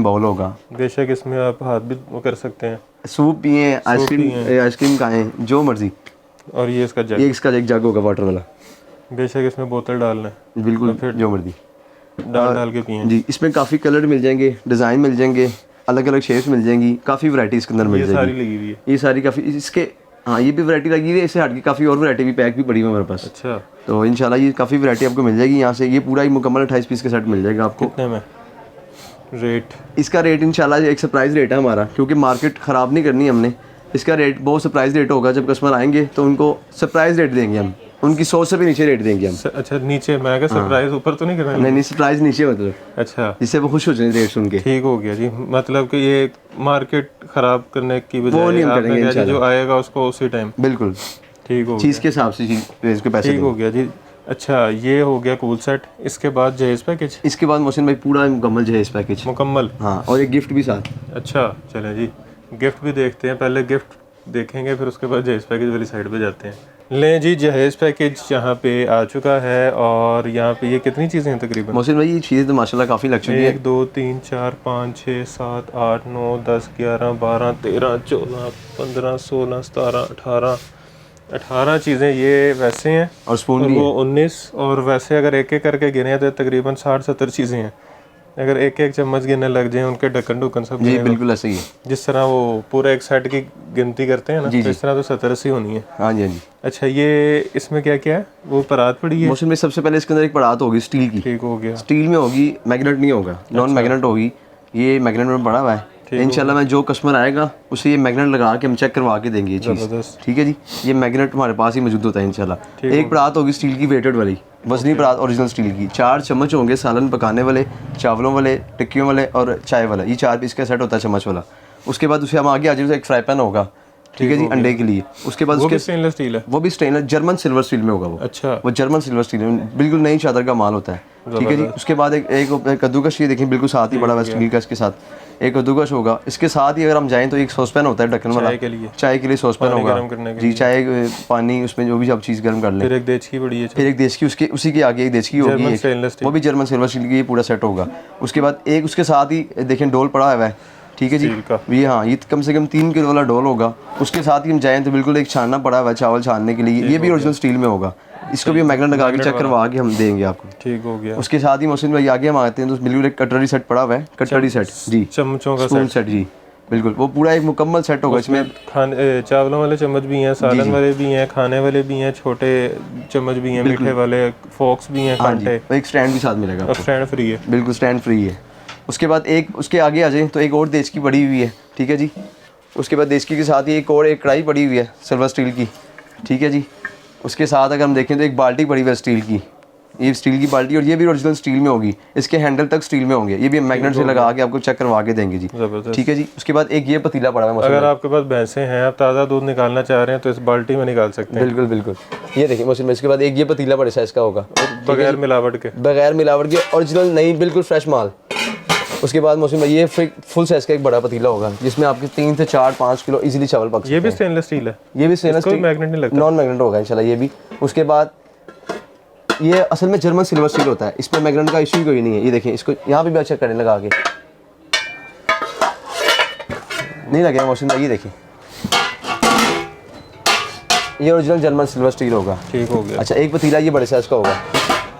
बाउल होगा। बेशक इसमें आप हाथ भी वो कर सकते हैं, सूप पिए, आइसक्रीम खाएं, जो मर्जी। और ये इसका जग, इसका एक जग होगा वाटर वाला। बेशक इसमें बोतल डालना है, बिल्कुल फिर जो मर्जी डाल के पिए जी। इसमें काफ़ी कलर मिल जाएंगे, डिज़ाइन मिल जाएंगे, अलग अलग शेप्स मिल जाएंगी, काफ़ी वैरायटी इसके अंदर मिल जाएगी। सारी लगी हुई है, ये सारी काफ़ी इसके। हाँ, ये भी वैरायटी लगी हुई है, इससे हट के काफ़ी और वैरायटी भी पैक भी पड़ी हुई है हमारे पास। अच्छा। तो इंशाल्लाह ये काफ़ी वैरायटी आपको मिल जाएगी यहाँ से। ये पूरा ही मुकम्मल 28 पीस का सेट मिल जाएगा आपको। कितने में? रेट इसका रेट इंशाल्लाह एक सरप्राइज रेट है हमारा, क्योंकि मार्केट ख़राब नहीं करनी हमने। इसका रेट बहुत सरप्राइज रेट होगा, जब कस्टमर आएंगे तो उनको सरप्राइज रेट देंगे हम, उनकी सोच से भी नीचे रेट देंगे हम। अच्छा नीचे, मैं क्या सरप्राइज ऊपर तो नहीं कर रहा? नहीं सरप्राइज नीचे मतलब, अच्छा जिससे वो खुश हो जाए रेट सुन के। ठीक हो गया जी, मतलब कि ये मार्केट ख़राब करने की वो नहीं बजाय हम आपने करेंगे कहा जी, इंशाल्लाह। जो आएगा उसको उसी टाइम। बिल्कुल ठीक हो चीज़ के हिसाब से चीज़ के पैसे ठीक हो गया जी। अच्छा ये हो गया कूल सेट, इसके बाद जहेज पैकेज। इसके बाद मोहसिन भाई पूरा मुकम्मल जहेज पैकेज मुकम्मल, हाँ, और एक गिफ्ट भी साथ। अच्छा चलें जी, गिफ्ट भी देखते हैं, पहले गिफ्ट देखेंगे फिर उसके बाद जहेज पैकेज वाली साइड पे जाते हैं। लें जी, जहेज पैकेज यहाँ पे आ चुका है, और यहाँ पे ये कितनी चीज़ें हैं तकरीबन? मोहसिन भाई ये चीज़ें तो माशाल्लाह काफ़ी लग चुकी है। 1 2 3 4 5 6 7 8 9 10 11 12 13 14 15 16 17 18 चीज़ें ये वैसे हैं, और स्पून और भी वो है। 19, और वैसे अगर एक एक करके गिने तो तकरीबन 60-70 चीज़ें हैं। अगर एक एक चम्मच गिनने लग जाए, उनके ढक्कन ढुक्कन सब जी गिने, बिल्कुल ऐसे ही है। जिस तरह वो पूरा एक सेट की गिनती करते हैं ना, तो इस तरह तो 70-80 होनी है। हाँ जी हाँ जी। अच्छा ये इसमें क्या क्या है? वो परात पड़ी है। मोहसिन भाई सबसे पहले इसके अंदर एक परात होगी स्टील की। ठीक हो गया। स्टील में होगी, मैग्नेट नहीं होगा, नॉन मैग्नेट होगी। ये मैग्नेट में पड़ा हुआ है। इंशाल्लाह मैं जो कस्टमर आएगा उसे ये मैग्नेट लगा के हम चेक करवा के देंगे ये चीज़। ज़बरदस्त। ठीक है जी, ये मैग्नेट हमारे पास ही मौजूद होता है इंशाल्लाह। एक परात होगी स्टील की वेटेड वाली, वजनी परात ओरिजिनल स्टील की। 4 चम्मच होंगे सालन पकाने वाले, चावलों वाले, टिक्कियों वाले और चाय वाला। ये 4 पीस का सेट होता है चम्मच वाला। उसके बाद उसे हम आगे आ जाए, एक फ्राई पैन होगा, ठीक है जी, अंडे के लिए। उसके बाद वो उसके भी स्टेनलेस स्टील है? वो भी स्टेनलेस जर्मन सिल्वर स्टील में होगा वो। अच्छा वो जर्मन सिल्वर स्टील में बिल्कुल नई चादर का माल होता है। ठीक है जी। उसके बाद एक कद्दूकश, ये देखें बिल्कुल साथ ही बड़ा हुआ स्टील का, इसके साथ एक कद्दूकश होगा। इसके साथ ही अगर हम जाएं तो एक सॉसपैन होता है ढक्कन वाला, चाय के लिए सॉसपैन होगा जी। चाय पानी उसमें जो भी आप चीज़ गर्म कर लें। फिर एक देचकी बड़ी है, फिर एक देचकी, उसके उसी के आगे एक देचकी होगी, वो भी जर्मन सिल्वर स्टील की, ये पूरा सेट होगा। उसके बाद एक उसके साथ ही देखें डोल पड़ा हुआ है, ठीक है जी, ये हाँ, ये कम से कम 3 किलो वाला डोल होगा। उसके साथ ही हम जाएं तो बिल्कुल एक छानना पड़ा हुआ है चावल छानने के लिए, ये भी ओरिजिनल स्टील में होगा। इसको भी हम मैग्नेट लगा के चेक करवा के हम देंगे आपको। ठीक हो गया। उसके साथ ही मोहसिन भाई आगे हम आते हैं तो बिल्कुल एक कटलरी सेट पड़ा हुआ है, कटलरी सेट जी, चम्मचों का स्पून सेट जी, बिल्कुल वो पूरा एक मुकम्मल सेट होगा। इसमें खाने चावलों वाले चम्मच भी हैं, सालन वाले भी हैं, खाने वाले भी हैं, छोटे चम्मच भी हैं, मीठे वाले, फोक्स भी हैं, कांटे, एक स्टैंड भी साथ मिलेगा, और स्टैंड फ्री है। बिल्कुल स्टैंड फ्री है। उसके बाद एक उसके आगे आ जाए तो एक और देचकी पड़ी हुई है, ठीक है जी। उसके बाद देचकी के साथ ही एक और एक कढ़ाई पड़ी हुई है सिल्वर स्टील की, ठीक है जी। उसके साथ अगर हम देखें तो एक बाल्टी पड़ी हुई है स्टील की, ये स्टील की बाल्टी, और ये भी ओरिजिनल स्टील में होगी। इसके हैंडल तक स्टील में होंगे, ये भी हम मैग्नेट से लगा के आपको चेक करवा के देंगे जी, ठीक है जी। उसके बाद एक ये पतीला पड़ा है। अगर आपके पास भैंसें हैं, आप ताज़ा दूध निकालना चाह रहे हैं तो इस बाल्टी में निकाल सकते हैं। बिल्कुल बिल्कुल, ये देखिए मोहसिन, इसके बाद एक ये पतीला बड़े साइज का होगा, बगैर मिलावट के, बगैर मिलावट के, ओरिजिनल नहीं, बिल्कुल फ्रेश माल। उसके बाद मोहसिन भाई ये फुल साइज का एक बड़ा पतीला होगा, जिसमें आपके 3 से 4-5 किलो इजीली चावल पक सकते हैं। ये भी स्टेनलेस स्टील है? ये भी स्टेनलेस स्टील, मैग्नेट नहीं लगता, नॉन मैग्नेट होगा इंशाल्लाह ये भी। उसके बाद ये असल में जर्मन सिल्वर स्टील होता है, इसमें मैग्नेट का इशू कोई नहीं है। ये देखें, इसको यहाँ पे भी अच्छा करने लगा के नहीं लगेगा मोहसिन भाई, ये देखें, ये ओरिजिनल जर्मन सिल्वर स्टील होगा। ठीक हो गया। अच्छा एक पतीला ये बड़े साइज का होगा।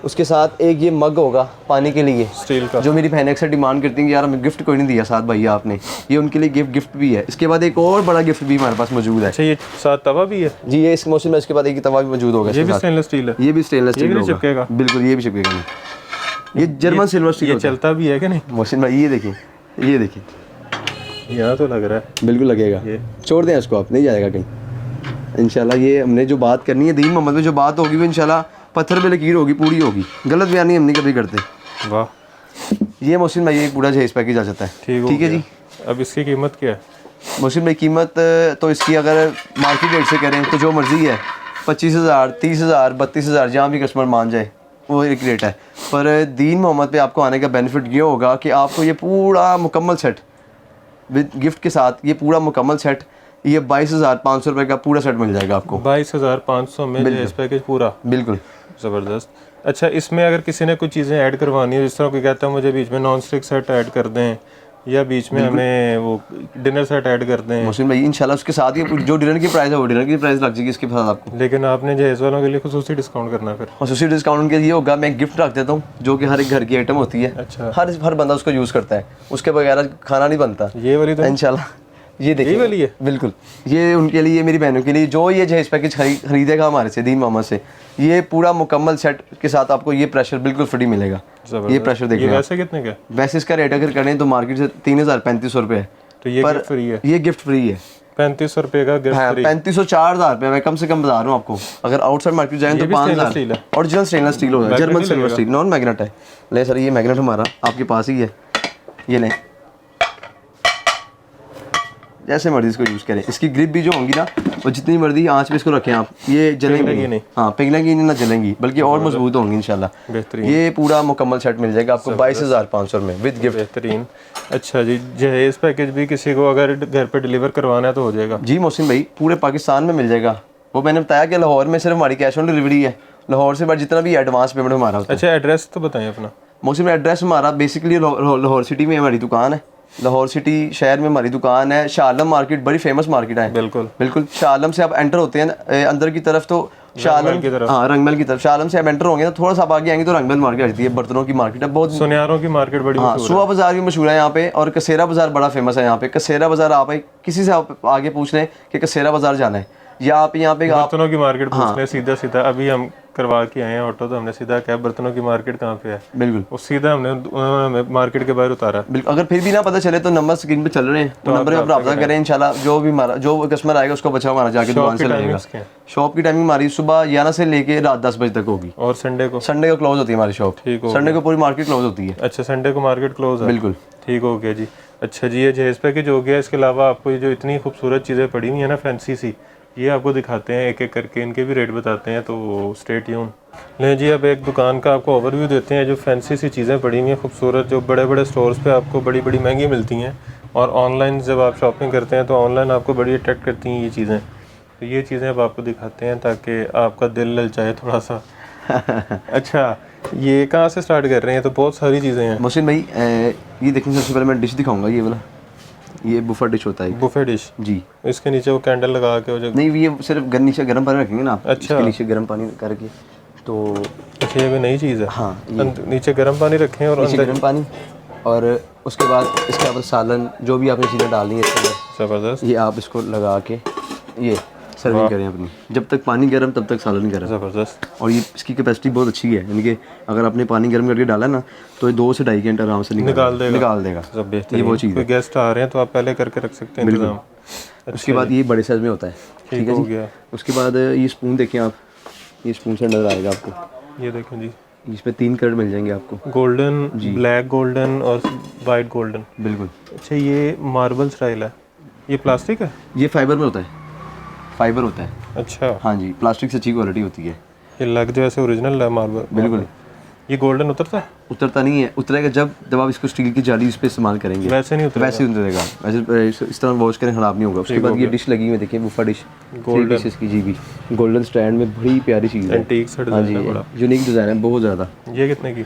उसके साथ एक ये मग होगा पानी के लिए स्टील का, जो मेरी बहन अक्सर डिमांड करती हैं कि यार हमें गिफ्ट कोई नहीं दिया साथ भैया आपने, ये उनके लिए गिफ्ट भी है। इसके बाद एक और बड़ा गिफ्ट भी हमारे पास मौजूद है। अच्छा ये साथ तवा भी है जी, ये इस मौसम में इसके बाद एक तवा भी मौजूद होगा। ये भी स्टेनलेस स्टील है? ये भी स्टेनलेस स्टील होगा, बिल्कुल ये भी चिपकेगा नहीं। ये जर्मन सिल्वर स्टील ये चलता भी है कि नहीं मोहसिन भाई? ये देखिए, ये देखिए, यहाँ तो लग रहा है बिल्कुल लगेगा। छोड़ दें इसको, आप नहीं जाएगा कहीं इंशाल्लाह। ये हमने जो बात करनी है दीन मोहम्मद में, जो बात होगी वो इंशाल्लाह पत्थर पे लकीर होगी, पूरी होगी, गलत बयानी हम नहीं कभी करते। वाह। ये मोहसिन भाई एक पूरा जहेज पैकेज आ जाता है, ठीक है जी। अब इसकी कीमत क्या है मोहसिन भाई? कीमत तो इसकी अगर मार्केट रेट से करें तो जो मर्ज़ी है, 25,000, 30,000, 32,000, जहाँ भी कस्टमर मान जाए वो एक रेट है। पर दीन मोहम्मद पे आपको आने का बेनिफिट ये होगा कि आपको ये पूरा मुकम्मल सेट विद गिफ्ट के साथ, ये पूरा मुकम्मल सेट, ये 22,500 रुपये का पूरा सेट मिल जाएगा आपको। 22,500 में जहेज पैकेज पूरा, बिल्कुल ज़बरदस्त। अच्छा इसमें अगर किसी ने कुछ चीज़ें ऐड करवानी है, जिस तरह कोई कहता है मुझे बीच में नॉन स्टिक सेट ऐड कर दें, या बीच में हमें वो डिनर सेट ऐड कर दें, मोहसिन भाई इंशाल्लाह उसके साथ ही जो डिनर की प्राइस है वो डिनर की प्राइस लग जाएगी इसके साथ आपको। लेकिन आपने जहेज वालों के लिए खुसूसी डिस्काउंट करना, फिर खुसूसी डिस्काउंट के लिए होगा, मैं गिफ्ट रख देता हूँ जो कि हर एक घर की आइटम होती है। अच्छा, हर बंदा उसको यूज़ करता है, उसके बगैर खाना नहीं बनता। ये वाली तो इंशाल्लाह ये देखिए यही वाली है? बिल्कुल, ये उनके लिए, मेरी बहनों के लिए जो ये जहेज पैकेज खरीदेगा हमारे से, दीन मोहम्मद से, ये पूरा मुकम्मल सेट के साथ आपको ये प्रेशर बिल्कुल फ्री मिलेगा। ये प्रेशर देखिए, ये वैसे कितने का? वैसे इसका रेट अगर करें तो मार्केट से 3000-3500 रुपये है, तो ये पर गिफ्ट फ्री है? ये गिफ्ट फ्री है। 3500 रुपये का गिफ्ट हाँ, फ्री? 3500-4000 रुपये मैं कम से कम बता रहा हूँ आपको। अगर आउटसाइड मार्केट जाएं तो 5000। ओरिजिनल स्टेनलेस स्टील होगा, German silver steel, non magnet है। ले सर, ये मैग्नेट हमारा आपके पास ही है, ये लें, जैसे मर्जी इसको यूज़ करें। इसकी ग्रिप भी जो होंगी ना, वो जितनी मर्जी आंच पे इसको रखें आप, ये जलेंगी नहीं। हाँ, पिघलेंगी नहीं, ना जलेंगी, बल्कि और मजबूत होंगी इंशाल्लाह। बेहतरीन। ये पूरा मुकम्मल सेट मिल जाएगा आपको 22,500 में विद गिफ्ट। बेहतरीन। अच्छा जी, जहेज पैकेज भी किसी को अगर घर पे डिलीवर करवाना है तो हो जाएगा? जी मोहसिन भाई, पूरे पाकिस्तान में मिल जाएगा। वो मैंने बताया कि लाहौर में सिर्फ हमारी कैश ऑन डिलीवरी है, लाहौर से बाद जितना भी एडवांस पेमेंट हमारा होता है। अच्छा, एड्रेस तो बताएं अपना। मोहसिन, एड्रेस हमारा बेसिकली लाहौर सिटी में हमारी दुकान है, लाहौर सिटी शहर में हमारी दुकान है। शाह आलम मार्केट बड़ी फेमस मार्केट है। बिल्कुल बिल्कुल, शाह आलम से आप एंटर होते हैं अंदर की तरफ तो शाह आलम की तरफ, हाँ रंगमहल की तरफ। शाह आलम से आप एंटर होंगे ना, थोड़ा सा आगे आएंगे तो रंगमहल मार्केट आती है, बर्तनों की मार्केट है, बहुत सुनियारों की मार्केट बड़ी हाँ, सुबह बाजार भी मशहूर है यहाँ पे, और कसेरा बाजार बड़ा फेमस है यहाँ पे। कसेरा बाजार आप किसी से आप आगे पूछ लें कि कसेरा बाजार जाना है, या आप यहाँ पे बर्तनों की मार्केट पूछ लें, सीधा सीधा अभी हम करवा के आए हैं ऑटो, तो हमने सीधा कहा बर्तनों की मार्केट कहाँ पे है, बिल्कुल वो सीधा हमने मार्केट के बाहर उतारा। बिल्कुल, अगर फिर भी ना पता चले तो नंबर स्क्रीन पे चल रहे हैं, तो नंबर पे रब्ता करें इंशाल्लाह। जो भी हमारा जो कस्टमर आएगा उसको बचा हमारा जाके दुकान से लेगा। शॉप की टाइमिंग हमारी सुबह 11 से लेके रात 10 बजे तक होगी, और संडे को क्लोज होती है हमारी शॉप। ठीक हो, संडे को पूरी मार्केट क्लोज होती है। अच्छा, संडे को मार्केट क्लोज है? बिल्कुल ठीक हो गया जी। अच्छा जी, ये जहेज पैकेज हो गया। इसके अलावा आपको ये जो इतनी खूबसूरत चीज़ें पड़ी हुई है ना, फैंसी सी, ये आपको दिखाते हैं एक एक करके, इनके भी रेट बताते हैं, तो स्टे ट्यून। लें जी, अब एक दुकान का आपको ओवरव्यू देते हैं। जो फैंसी सी चीज़ें पड़ी हुई हैं खूबसूरत, जो बड़े बड़े स्टोर्स पे आपको बड़ी बड़ी महंगी मिलती हैं, और ऑनलाइन जब आप शॉपिंग करते हैं तो ऑनलाइन आपको बड़ी अट्रैक्ट करती हैं ये चीज़ें। तो ये चीज़ें अब आपको दिखाते हैं ताकि आपका दिल ललचाए थोड़ा सा। अच्छा, ये कहाँ से स्टार्ट कर रहे हैं? तो बहुत सारी चीज़ें हैं मोहसिन भाई। ये देखिए, सबसे पहले मैं डिश दिखाऊंगा, ये वाला, ये बुफे डिश होता है, बुफे डिश जी। इसके नीचे वो कैंडल लगा के वो जो नहीं, ये सिर्फ नीचे गर्म पानी रखेंगे ना आप। अच्छा, इसके नीचे गर्म पानी करके तो अच्छा, ये भी नई चीज़ है। हाँ, नीचे गर्म पानी रखें और नीचे गर्म पानी, और उसके बाद इसके ऊपर सालन, जो भी आपने चीज़ें डालनी है इसके अंदर, ज़बरदस्त, ये आप इसको लगा के ये सर्विंग करें अपनी। जब तक पानी गर्म तब तक सालन गर्म। ज़बरदस्त। और ये इसकी कैपेसिटी बहुत अच्छी है, यानी कि अगर आपने पानी गर्म करके डाला ना तो ये 2 से 2.5 घंटे आराम से निकाल देगा। सब बेहतरीन। ये वो चीज़ है। कोई गेस्ट आ रहे हैं तो आप पहले करके रख सकते हैं इंतजाम। उसके बाद ये बड़े साइज में होता है, ठीक है हो जी। गया। उसके बाद ये स्पून देखें आप, ये स्पून से नजर आएगा आपको, ये देखें जी, इसमें 3 कलर मिल जाएंगे आपको, गोल्डन, ब्लैक गोल्डन और वाइट गोल्डन। बिल्कुल। अच्छा, ये मार्बल स्टाइल है, ये प्लास्टिक है? ये फाइबर में होता है, फाइबर होता है। अच्छा, हाँ जी, प्लास्टिक से अच्छी क्वालिटी होती है। ये लग जो ऐसे ओरिजिनल है मार्बल। बिल्कुल। ये गोल्डन उतरता है? उतरता नहीं है, उतरेगा जब आप इसको स्टील की जाली इस पे इस्तेमाल करेंगे, वैसे नहीं उतरेगा? वैसे उतरेगा, वैसे इस तरह वॉश करें खराब नहीं होगा। उसके बाद ये डिश लगी हुई है, देखिए बुफा डिश, गोल्डन पीसेस की, जी भी गोल्डन स्टैंड में, बड़ी प्यारी चीज़ है, एंटीक सा हाँ डिज़ाइन जी, है बड़ा, यूनिक डिज़ाइन है बहुत ज़्यादा। ये कितने की?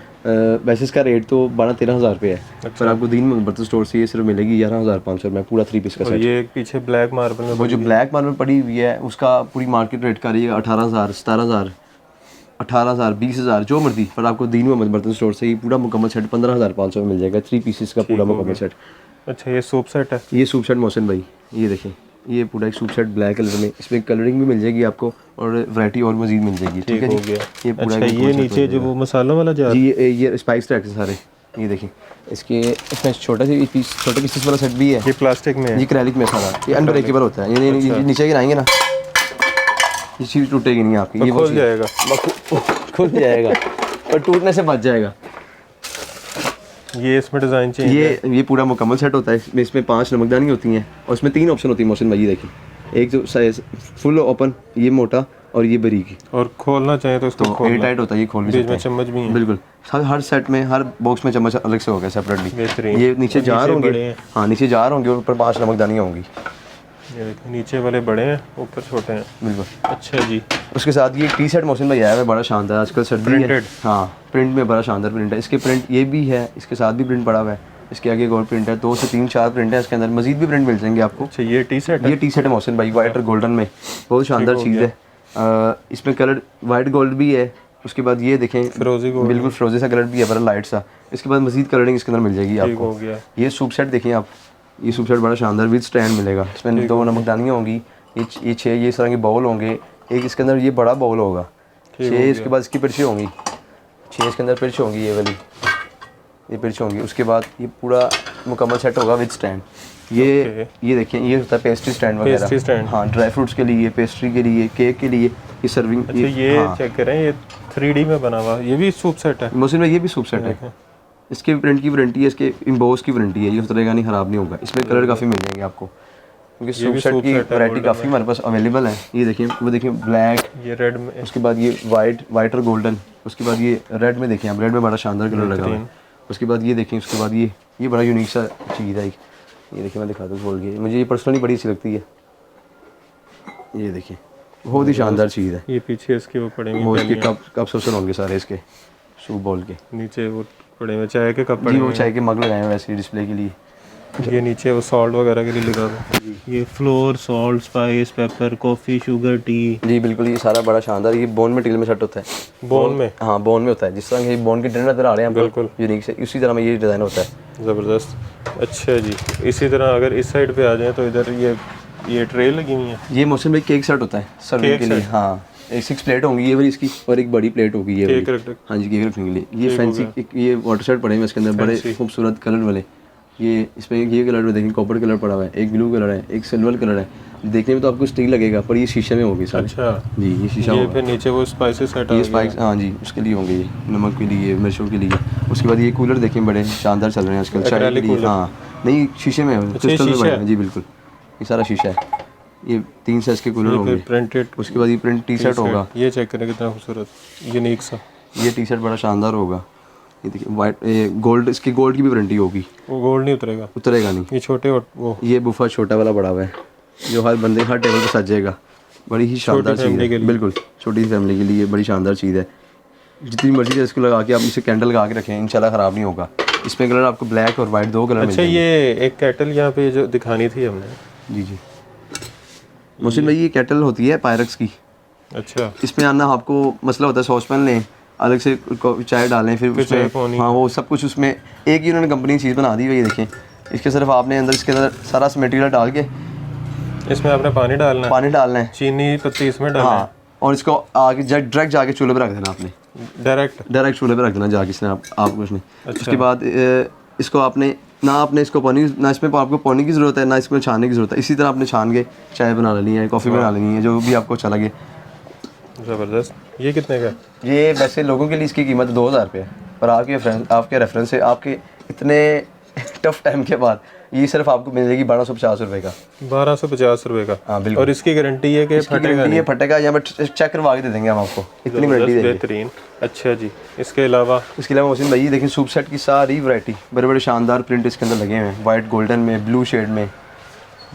वैसे इसका रेट तो 12-13 हज़ार रुपये है, पर आपको दीन बर्तन स्टोर से ये सिर्फ मिलेगी 11,500 में, पूरा 3 पीस का सेट। ये पीछे ब्लैक मार्बल में, वो जो ब्लैक मार्बल पड़ी हुई है उसका पूरी मार्केट रेट का रही है 18,000, 17,000, 18,000, 20,000, जो मर्जी, पर आपको दीन मोहम्मद बर्तन स्टोर से ये पूरा मुकम्मल सेट 15,500 में मिल जाएगा, 3 पीसेस का पूरा मुकम्मल सेट। अच्छा, ये सूप सेट है? ये सूप सेट मोहसिन भाई, ये देखें, ये पूरा एक सूप सेट ब्लैक कलर में, इसमें कलरिंग भी मिल जाएगी आपको और वैरायटी और मजीद मिल जाएगी, ठीक है जी। ये पूरा, अच्छा, ये नीचे जो वो मसालों वाला जार जी, ये स्पाइस ट्रैक है सारे, ये देखें, इसके इसमें छोटा सी पीस, छोटे पीसेस वाला सेट भी है। ये प्लास्टिक में है? ये एक्रेलिक में सारा, ये अनब्रेकेबल होता है, ये नीचे गिराएंगे ना ये चीज़ टूटेगी नहीं आपकी, ये खुल जाएगा, खुल जाएगा, पर टूटने से बच जाएगा। ये इसमें डिज़ाइन चाहिए, ये पूरा मुकम्मल सेट होता है, इसमें 5 नमकदानी होती हैं और इसमें 3 ऑप्शन होती है मोहसिन भाई, देखिए, एक जो साइज फुल ओपन, ये मोटा और ये बारीक, और खोलना चाहे तो इसको एयर टाइट होता है, ये खोल भी सकते हैं, चम्मच भी है, बिल्कुल। हर सेट में, हर बॉक्स में चम्मच अलग से होगा सेपरेटली। बेहतरीन। ये नीचे जार होंगे, हाँ नीचे जार होंगे और ऊपर 5 नमकदानियाँ होंगी। ये देखो, नीचे वाले बड़े हैं, ऊपर छोटे हैं, बिल्कुल। अच्छा जी। उसके साथ ये टी शर्ट मोहसिन भाई आया है, बड़ा शानदार, आजकल सर्दी है, हाँ प्रिंट में बड़ा शानदार प्रिंट है, इसके प्रिंट ये भी है, इसके साथ भी प्रिंट पड़ा हुआ है, इसके आगे एक और प्रिंट है, 2 से 3-4 प्रिंट है इसके अंदर, मजीद भी प्रिंट मिल जाएंगे आपको। अच्छा, ये टी शर्ट है? ये टी शर्ट है मोहसिन भाई, वाइट और गोल्डन में, बहुत शानदार चीज़ है। इसमें कलर वाइट गोल्ड भी है, उसके बाद ये देखें फिरोजी गोल्ड, बिल्कुल फिरोजी सा कलर भी है, बड़ा लाइट सा। इसके बाद मजीद कलरिंग इसके अंदर मिल जाएगी आपको। हो गया। ये सूप सेट देखें आप, ये सूप सेट बड़ा शानदार विद स्टैंड मिलेगा। इसमें 2 नमकदानियाँ होंगी, ये 6 ये इस तरह के बाउल होंगे, एक इसके अंदर ये बड़ा बाउल होगा, 6 इसके बाद इसकी पिरछी होंगी, 6 इसके अंदर पिरछ होंगी, ये वाली ये पिरछ होंगी। उसके बाद ये पूरा मुकम्मल सेट होगा विद स्टैंड। ये देखिए ये होता है पेस्ट्री स्टैंड वगैरह, हाँ ड्राई फ्रूट्स के लिए, पेस्ट्री के लिए, केक के लिए, ये सर्विंग। अच्छा ये चेक करें, ये 3D में बना हुआ, ये भी सूप सेट है मोहसिन भाई, ये भी सूप सेट है। इसके प्रिंट की वारंटी है, इसके इम्बोस की वारंटी है, ये उतरेगा नहीं, ख़राब नहीं होगा। इसमें कलर काफ़ी मिल जाएंगे आपको, क्योंकि सूप सेट की वैरायटी काफ़ी हमारे पास अवेलेबल है। ये देखिए, वो देखिए ब्लैक, ये रेड में, उसके बाद ये वाइट और गोल्डन, उसके बाद ये रेड में देखें आप, रेड में बड़ा शानदार कलर लगा हुआ है। उसके बाद ये देखें, उसके बाद ये बड़ा यूनिक सा चीज़ है। ये देखिए मैं दिखाता हूँ खोल के, मुझे ये पर्सनली बड़ी अच्छी लगती है। ये देखिए बहुत ही शानदार चीज़ है। ये पीछे इसके वो पड़े हुए, वो इसके कप सोसन होंगे सारे इसके सूप बाउल के, नीचे वो पड़े हुए चाय के कप पड़े जी, वो चाय के मग लगाए हैं वैसे डिस्प्ले के लिए। ये नीचे वो सॉल्ट वगैरह के लिए लगा हुआ है, ये flour, salt, spice, pepper, coffee, sugar, tea. जी बिल्कुल, ये सारा बड़ा शानदार, ये बोन मटेरियल में सेट होता है। बोन में? हाँ बोन में होता है, जिस तरह के बोन के डिनर नजर आ रहे हैं बिल्कुल यूनिक से, उसी तरह में ये डिज़ाइन होता है। ज़बरदस्त। अच्छा जी, इसी तरह अगर इस साइड पे आ जाए तो इधर ये ट्रे लगी हुई है। ये मौसम भाई केक सेट होता है सर्विंग के लिए। हाँ 6 प्लेट होंगी ये वाली इसकी, और एक बड़ी प्लेट होगी ये वाली। हाँ जी, केक रखने के लिए। ये फैंसी ये वाटर सेट पड़े हैं इसके अंदर, बड़े खूबसूरत कलर वाले। ये इसमें ये कलर में देखिए कॉपर कलर पड़ा हुआ है, एक ब्लू कलर है, एक सिल्वर कलर है। देखने में तो आपको स्टील लगेगा, पर ये शीशे में होगी सारी। अच्छा जी, ये शीशा होगा। फिर नीचे वो स्पाइसेस सेट ये स्पाइस, हाँ जी, उसके लिए होंगे, ये नमक के लिए, मिर्चों के लिए। उसके बाद ये कूलर देखें बड़े शानदार चल रहे हैं आजकल चाय के लिए। हाँ नहीं, शीशे में क्रिस्टल में बने हैं जी, बिल्कुल ये सारा शीशा है। ये 3 साइज के कूलर होंगे प्रिंटेड। उसके बाद ये प्रिंट टी शर्ट होगा, ये चेक करें कितना खूबसूरत यूनिक सा। ये टी शर्ट बड़ा शानदार होगा। ये देखिए वाइट, गोल्ड, इसकी गोल्ड की भी वारंटी होगी। वो गोल्ड नहीं उतरेगा? उतरेगा नहीं। ये छोटे वो ये बुफा छोटा वाला बड़ा हुआ है, जो हर बंदे हर टेबल पर सज जाएगा। बड़ी ही शानदार चीज़ है, बिल्कुल छोटी फैमिली के लिए बड़ी शानदार चीज़ है। जितनी मर्जी है इसको लगा के आप इसे कैंडल लगा के रखें, इंशाल्लाह ख़राब नहीं होगा। इसमें कलर आपको ब्लैक और वाइट 2 कलर। अच्छा ये एक केटल यहाँ पे जो दिखानी थी हमने। जी मोहसिन भाई, ये केटल होती है पायरक्स की। अच्छा, इसमें आना आपको मसला होता है, सॉसपैन लें, अलग से चाय डालें, फिर उसमें हाँ वो सब कुछ उसमें एक ही उन्होंने कंपनी चीज़ बना दी हुई है। देखें इसके सिर्फ आपने अंदर इसके अंदर सारा मटेरियल डाल के इसमें आपने पानी डालना है, चीनी पत्ती इसमें डालना है, और इसको आगे डायरेक्ट जाके चूल्हे पर रख देना आपने, डायरेक्ट चूल्हे पर रख देना जाके इसने आप कुछ नहीं। उसके बाद इसको आपने आपने इसको पानी, ना इसमें आपको पानी की ज़रूरत है, ना इसमें छानने की ज़रूरत है। इसी तरह आपने छान के चाय बना लेनी है, कॉफ़ी बना लेनी है, जो भी आपको अच्छा लगे। ज़बरदस्त। ये कितने का? ये वैसे लोगों के लिए इसकी कीमत 2000 रुपये है, पर आपके रेफरेंस से आपके इतने टफ टाइम के बाद ये सिर्फ आपको मिल जाएगी 1250 रुपये का। 1250 रुपये का? हाँ बिल्कुल। और इसकी गारंटी है कि फटेगा नहीं? ये फटेगा, यहाँ पर चेक करवा के दे देंगे हम आपको, इतनी गारंटी देंगे। बेहतरीन। अच्छा जी, इसके अलावा मोहसिन भाई देखें सूप सेट की सारी वैरायटी, बड़े बड़े शानदार प्रिंट इसके अंदर लगे हुए हैं, वाइट गोल्डन में, ब्लू शेड में,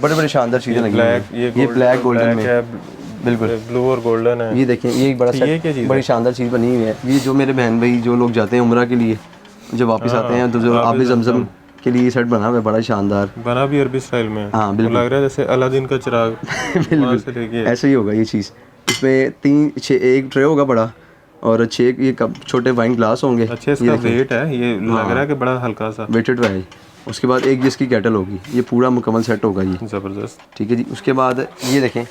बड़े बड़े शानदार चीज़ें लगी हैं। ये ब्लैक गोल्डन में, बिल्कुल ब्लू और गोल्डन है। ये देखें, ये एक बड़ा सेट, बड़ी शानदार चीज़ बनी हुई है। ये जो मेरे बहन भाई जो लोग जाते हैं उम्रा के लिए, जब वापस आते हैं तो जो आबे ज़मज़म के लिए सेट बना हुआ है, बड़ा शानदार, बना भी अरबी स्टाइल में। हाँ बिल्कुल, लग रहा है जैसे अलादीन का चिराग। बिल्कुल ऐसे ही होगा ये चीज़। इसमें 1 ट्रे होगा बड़ा, और 6 ये छोटे वाइन ग्लास होंगे। अच्छा, इसका वेट है, ये लग रहा है कि बड़ा हल्का सा वेटेड है। उसके बाद एक जिसकी केटल होगी, ये पूरा मुकम्मल सेट होगा ये। ज़बरदस्त। ठीक है जी। उसके बाद ये देखें,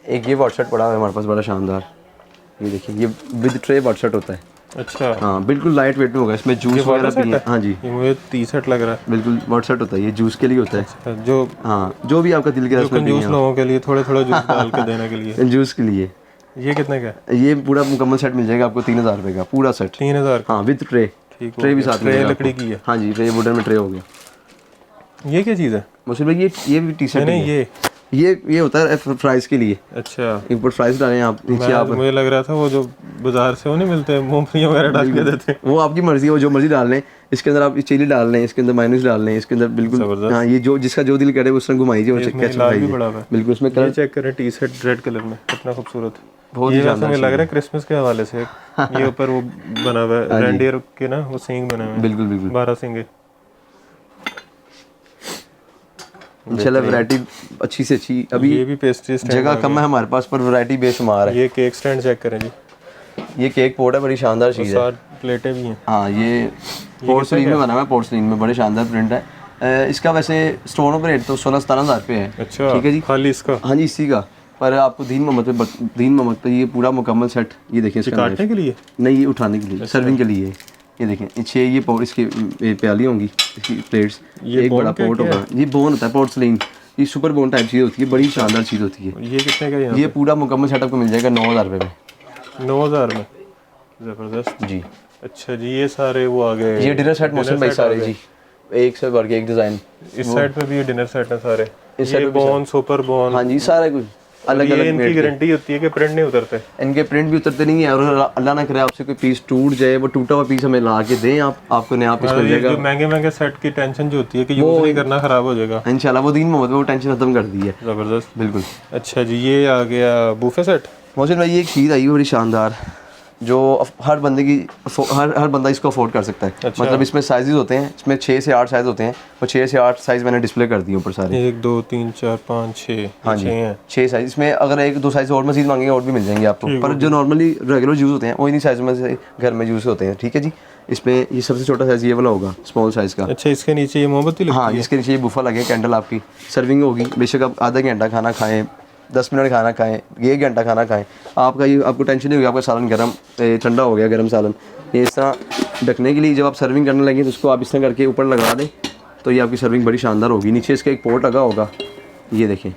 एक ये वाटर सेट पड़ा है हमारे पास बड़ा शानदार, ये देखें, ये विद ट्रे वाटर सेट होता है। अच्छा, हाँ बिल्कुल लाइट वेट में होगा, इसमें जूस वगैरह भी है। हाँ जी, ये मुझे 30 सेट लग रहा है। बिल्कुल वाटर सेट होता है, ये जूस के लिए होता है। अच्छा, जो हाँ जो भी आपका दिल के उसमें जूस लोगों के लिए थोड़ा थोड़ा जूस डाल के देने के लिए, जूस के लिए। ये कितने का? ये पूरा मुकम्मल सेट मिल जाएगा आपको 3000 रुपये का, पूरा सेट 3000? हाँ विद ट्रे। ट्रे भी साथ में, ट्रे लकड़ी की है? हाँ जी, ट्रे वुडन में ट्रे हो गया। ये क्या चीज़ है मुझे भाई? ये भी टी शर्ट नहीं, ये होता है फ्राइज के लिए। अच्छा, ऊपर फ्राइज डालें आप, नीचे आप। मुझे लग रहा था वो जो बाजार से वो नहीं मिलते मूंगफली वगैरह डाल के देते हैं, वो आपकी मर्जी है, वो जो मर्जी डाल लें। इसके अंदर आप चिली डाल लें, इसके अंदर मायोनीज डाल लें, इसके अंदर बिल्कुल हाँ, ये जो जिसका जो दिल करे उस तरह घुमाइए, बिल्कुल। उसमें कलर चेक करें, टी शर्ट रेड कलर में, कितना खूबसूरत, बहुत ही शानदार लग रहा है क्रिसमस के हवाले से। ये ऊपर वो बना हुआ है रेंडियर के ना, वो सींग बना हुआ है, बिल्कुल 12 सींगे। इंशाल्लाह वैरायटी अच्छी से अच्छी। अभी ये भी पेस्ट्री जगह कम है हमारे पास, पर वैरायटी बेशुमार है। ये केक स्टैंड चेक करें जी, ये केक पोर्ट है, बड़ी शानदार चीज़ है। 7 प्लेटें भी हैं। हाँ ये पोर्सलिन में बना हुआ है, पोर्सलिन में बड़े शानदार प्रिंट है। इसका वैसे स्टोरों पर रेट तो 16-17 हज़ार रुपये है। अच्छा, ठीक है जी, खाली इसका? हाँ जी इसी का। पर आपको दीन मोहम्मद पे ये पूरा मुकम्मल सेट, ये देखें इसका काटने के लिए नहीं, ये उठाने के लिए, सर्विंग के लिए। ये देखें, 6 ये इसकी प्याली होंगी, इसकी प्लेट्स, एक बड़ा पोर्ट होगा। ये बोन होता है, पोर्टस्लिन, ये सुपर बोन टाइप चीज़ होती है, बड़ी शानदार चीज़ होती है। ये कितने का है? ये पूरा मुकम्मल सेटअप को मिल जाएगा 9,000 रुपये में। 9,000 में, ज़बरदस्त जी। अच्छा जी, ये सारे वो आ गए, ये डिनर सेट मोहसिन भाई सारे जी, एक से बढ़ के एक डिज़ाइन। इस साइड पे भी ये डिनर सेट है सारे, इस ये बोन, सुपर बोन। हाँ जी, सारा कुछ अलग अलग। इनकी गारंटी होती है कि प्रिंट नहीं उतरते? इनके प्रिंट भी उतरते नहीं है, और अल्लाह ना करे आपसे कोई पीस टूट जाए, वो टूटा हुआ पीस हमें ला के दें, आपको नया पीस मिल जाएगा। जो महंगे सेट की टेंशन जो होती है कि यूज नहीं करना, खराब हो जाएगा, इंशाल्लाह वो दीन मोहम्मद में वो टेंशन खत्म कर दी है। जबरदस्त, बिल्कुल। अच्छा जी, ये आ गया बूफे सेट। मोहसिन भाई ये एक चीज़ आई है बड़ी शानदार, जो हर बंदे की हर बंदा इसको अफोर्ड कर सकता है। अच्छा। मतलब इसमें साइजेस होते हैं, इसमें 6 से 8 साइज होते हैं, और 6 से 8 साइज मैंने डिस्प्ले कर दिए ऊपर सारे। 1 2 3 4 5 6। हाँ जी, 6 साइज। इसमें अगर 1-2 साइज और मजीद मांगेंगे और भी मिल जाएंगे आपको, पर जो नॉर्मली रेगुलर यूज़ होते हैं वो इन्हीं साइज में से घर में यूज़ होते हैं। ठीक है जी, इसमें ये सबसे छोटा साइज ये वाला होगा, स्मॉल साइज का। अच्छा, इसके नीचे ये मोमबत्ती लगती है? हाँ, इसके नीचे ये बुफा लगे, कैंडल आपकी सर्विंग होगी। बेशक आप आधा घंटा खाना खाएं, 10 मिनट खाना खाएं, 1 घंटा खाना खाएं, आपका ये आपको टेंशन नहीं होगी आपका सालन गर्म ठंडा हो गया, गर्म सालन। ये इस तरह ढकने के लिए जब आप सर्विंग करने लगे तो उसको आप इस तरह करके ऊपर लगा दें, तो ये आपकी सर्विंग बड़ी शानदार होगी। नीचे इसका एक पोर्ट लगा होगा, ये देखें,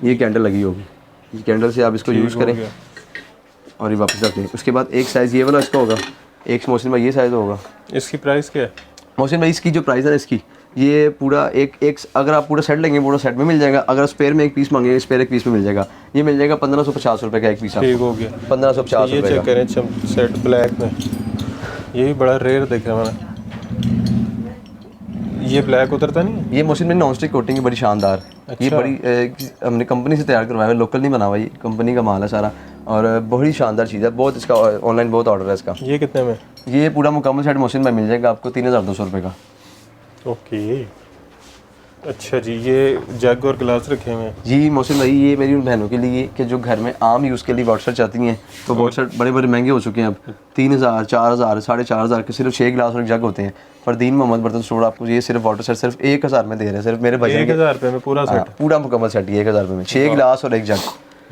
ये कैंडल लगी होगी, ये कैंडल से आप इसको यूज़ करें और ये वापस रख दें। उसके बाद एक साइज़ ये वाला इसका होगा, एक मोहसिन भाई ये साइज़ होगा। इसकी प्राइस क्या है मोहसिन भाई? इसकी जो प्राइस है ना इसकी, ये पूरा एक अगर आप पूरा सेट लेंगे पूरा सेट में मिल जाएगा। अगर स्पेयर में एक पीस मांगेंगे, स्पेयर एक पीस में मिल जाएगा। ये मिल जाएगा 1550 रुपये का एक पीस। ठीक हो गया, 1550 ये रुपये चेक का। करें सेट ब्लैक में, ये भी बड़ा रेयर देखा मैंने। ये ब्लैक उतरता नहीं है? ये मोहसिन में नॉन स्टिक कोटिंग है, बड़ी शानदार। ये बड़ी हमने कंपनी से तैयार करवाया है, लोकल नहीं बना हुआ, ये कंपनी का माल है सारा, और बड़ी शानदार चीज़ है। बहुत इसका ऑनलाइन बहुत ऑर्डर है इसका। ये कितने में? ये पूरा मुकम्मल सेट मोहसिन में मिल जाएगा आपको 3200 रुपये का। ओके, अच्छा जी, ये जग और गिलास रखे हुए हैं जी मोहसिन भाई। ये मेरी उन बहनों के लिए कि जो घर में आम यूज़ के लिए वाटर चाहती हैं, तो वाटर बड़े बड़े महंगे हो चुके हैं अब, 3000, 4000, 4500 के सिर्फ 6 गिलास और एक जग होते हैं। पर दीन मोहम्मद बर्तन स्टोर आपको ये सिर्फ वाटर सेट सिर्फ 1000 में दे रहे हैं, सिर्फ मेरे भाई 1000 रुपये में पूरा सेट? पूरा मुकम्मल सेट ये 1000 रुपये में, 6 गिलास और एक जग।